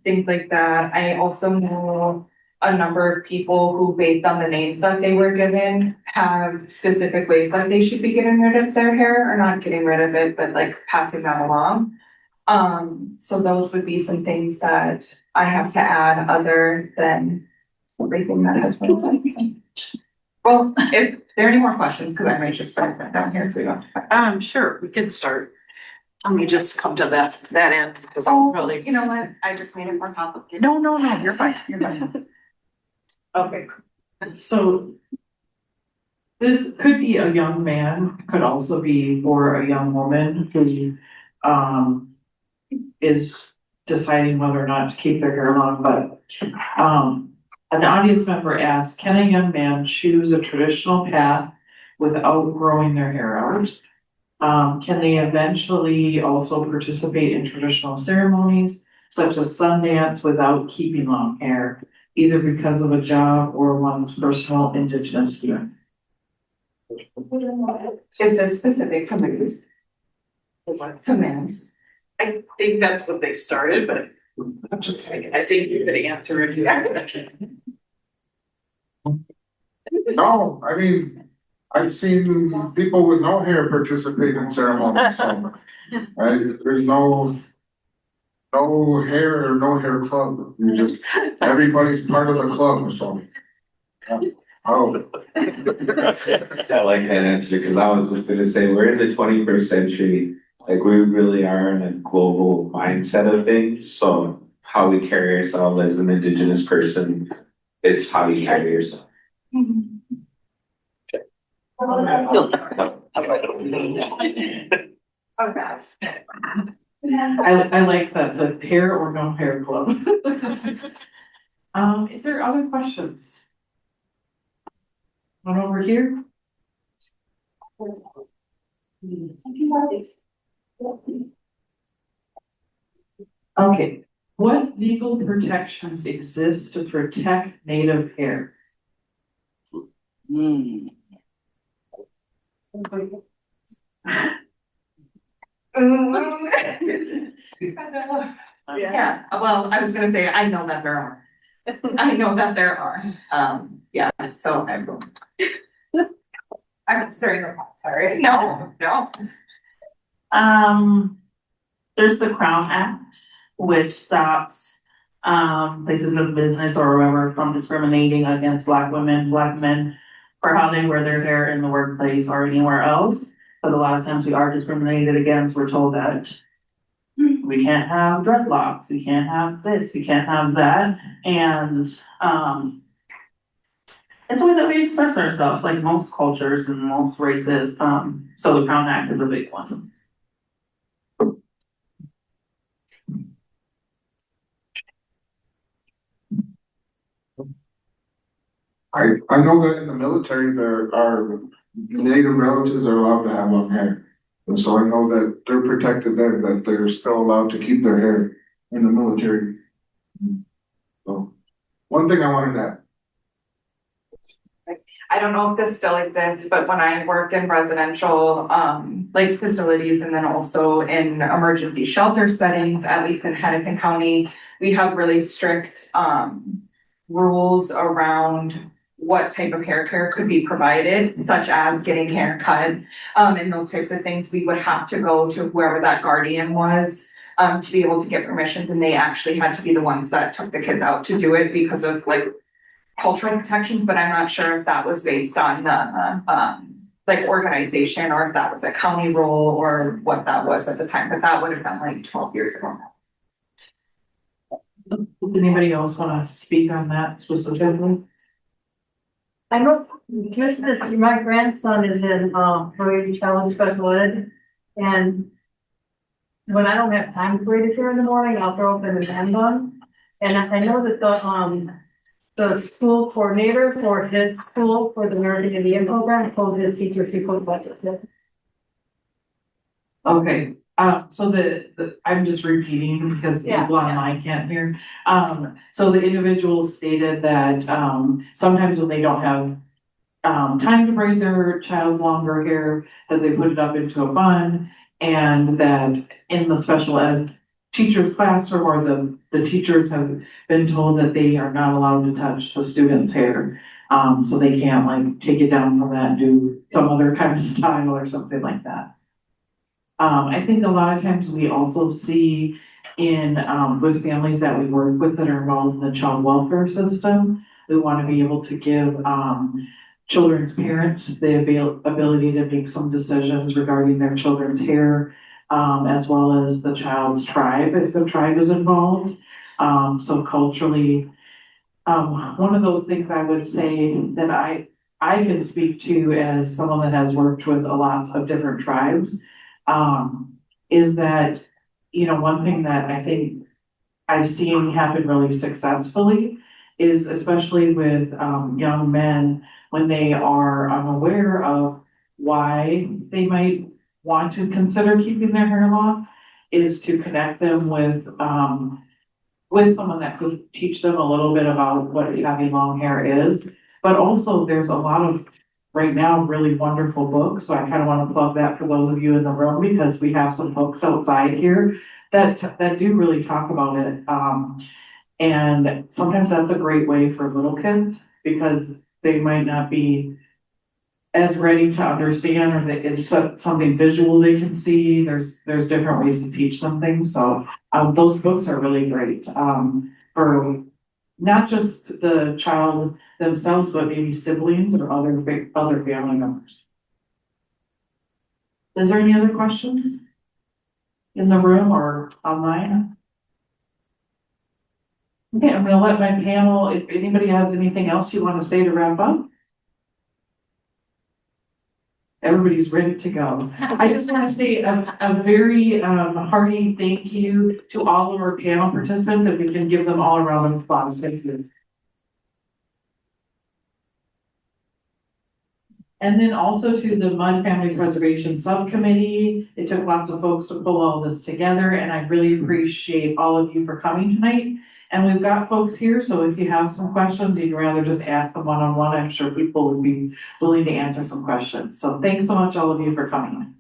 S7: Things like that. I also know a number of people who, based on the names that they were given, have specific ways that they should be getting rid of their hair, or not getting rid of it, but like passing them along. So those would be some things that I have to add other than everything that has been said. Well, if there are any more questions, because I might just start that down here if we don't.
S1: Sure, we can start. Let me just come to that end, because
S7: Oh,
S1: I'm really.
S7: you know what? I just made it more complicated.
S1: No, you're fine, you're fine. Okay, so this could be a young man, could also be for a young woman who, is deciding whether or not to keep their hair long, but, an audience member asked, can a young man choose a traditional path without growing their hair out? Can they eventually also participate in traditional ceremonies such as Sundance without keeping long hair, either because of a job or one's personal indigenous feeling?
S7: Is this specific to moves? To moves.
S9: I think that's what they started, but I'm just kidding. I think you could answer it.
S4: No, I mean, I've seen people with no hair participate in ceremonies, so, right, there's no hair or no hair club, you just, everybody's part of the club, so. Yeah. Oh,
S3: I like that answer, because I was just gonna say, we're in the 21st century, like we really are in a global mindset of things, so how we carry ourselves as an indigenous person, it's how you carry yourself.
S1: I like the hair or no hair club. Is there other questions? One over here? Okay, What legal protections exist to protect native hair?
S7: Yeah, well, I was gonna say, I know that there are. I know that there are, yeah, so I will. I'm stirring the pot, sorry. No.
S11: There's the Crown Act, which stops places of business or whoever from discriminating against black women, black men for how they wear their hair in the workplace or anywhere else. Because a lot of times we are discriminated against. We're told that we can't have dreadlocks, we can't have this, we can't have that, and it's a way that we express ourselves, like most cultures and most races. So the Crown Act is a big one.
S4: I know that in the military, there are native relatives are allowed to have long hair. And so I know that they're protected there, that they're still allowed to keep their hair in the military. So, one thing I wanted to add.
S7: I don't know if this still exists, but when I worked in residential, like facilities and then also in emergency shelter settings, at least in Hennepin County, we have really strict, rules around what type of hair care could be provided, such as getting hair cut, and those types of things. We would have to go to whoever that guardian was, to be able to get permissions, and they actually had to be the ones that took the kids out to do it because of like cultural protections, but I'm not sure if that was based on the, like organization or if that was a county rule or what that was at the time, but that would have been like 12 years ago.
S1: Does anybody else wanna speak on that specifically?
S10: I know, just this, my grandson is in, early childhood special ed, and when I don't have time to braid his hair in the morning, I'll throw up in his hand bun. And I know that the school coordinator for his school for the American Indian program told his teachers he couldn't budget it.
S1: Okay, so I'm just repeating because
S10: Yeah,
S1: people online can't hear. So the individual stated that, sometimes when they don't have time to braid their child's longer hair, that they put it up into a bun, and that in the special ed teacher's classroom or the teachers have been told that they are not allowed to touch the student's hair. So they can't like take it down from that and do some other kind of style or something like that. I think a lot of times we also see in, with families that we work with that are involved in the child welfare system, we want to be able to give, children's parents the ability to make some decisions regarding their children's hair, as well as the child's tribe, if the tribe is involved. So culturally, one of those things I would say that I can speak to as someone that has worked with a lot of different tribes, is that, you know, one thing that I think I've seen happen really successfully is especially with, young men, when they are unaware of why they might want to consider keeping their hair long, is to connect them with someone that could teach them a little bit about what having long hair is. But also there's a lot of, right now, really wonderful books, so I kind of want to plug that for those of you in the room, because we have some books outside here that do really talk about it. And sometimes that's a great way for little kids, because they might not be as ready to understand, or that it's something visual they can see. There's different ways to teach them things. So those books are really great for not just the child themselves, but maybe siblings or other family members. Is there any other questions in the room or online? Okay, I'm gonna let my panel, if anybody has anything else you want to say to wrap up. Everybody's ready to go. I just want to say a very hearty thank you to all of our panel participants, and we can give them all a round of applause. Thank you. And then also to the Mud Family Preservation Subcommittee. It took lots of folks to pull all this together, and I really appreciate all of you for coming tonight. And we've got folks here, so if you have some questions, you'd rather just ask them one-on-one, I'm sure people would be willing to answer some questions. So thanks so much, all of you, for coming.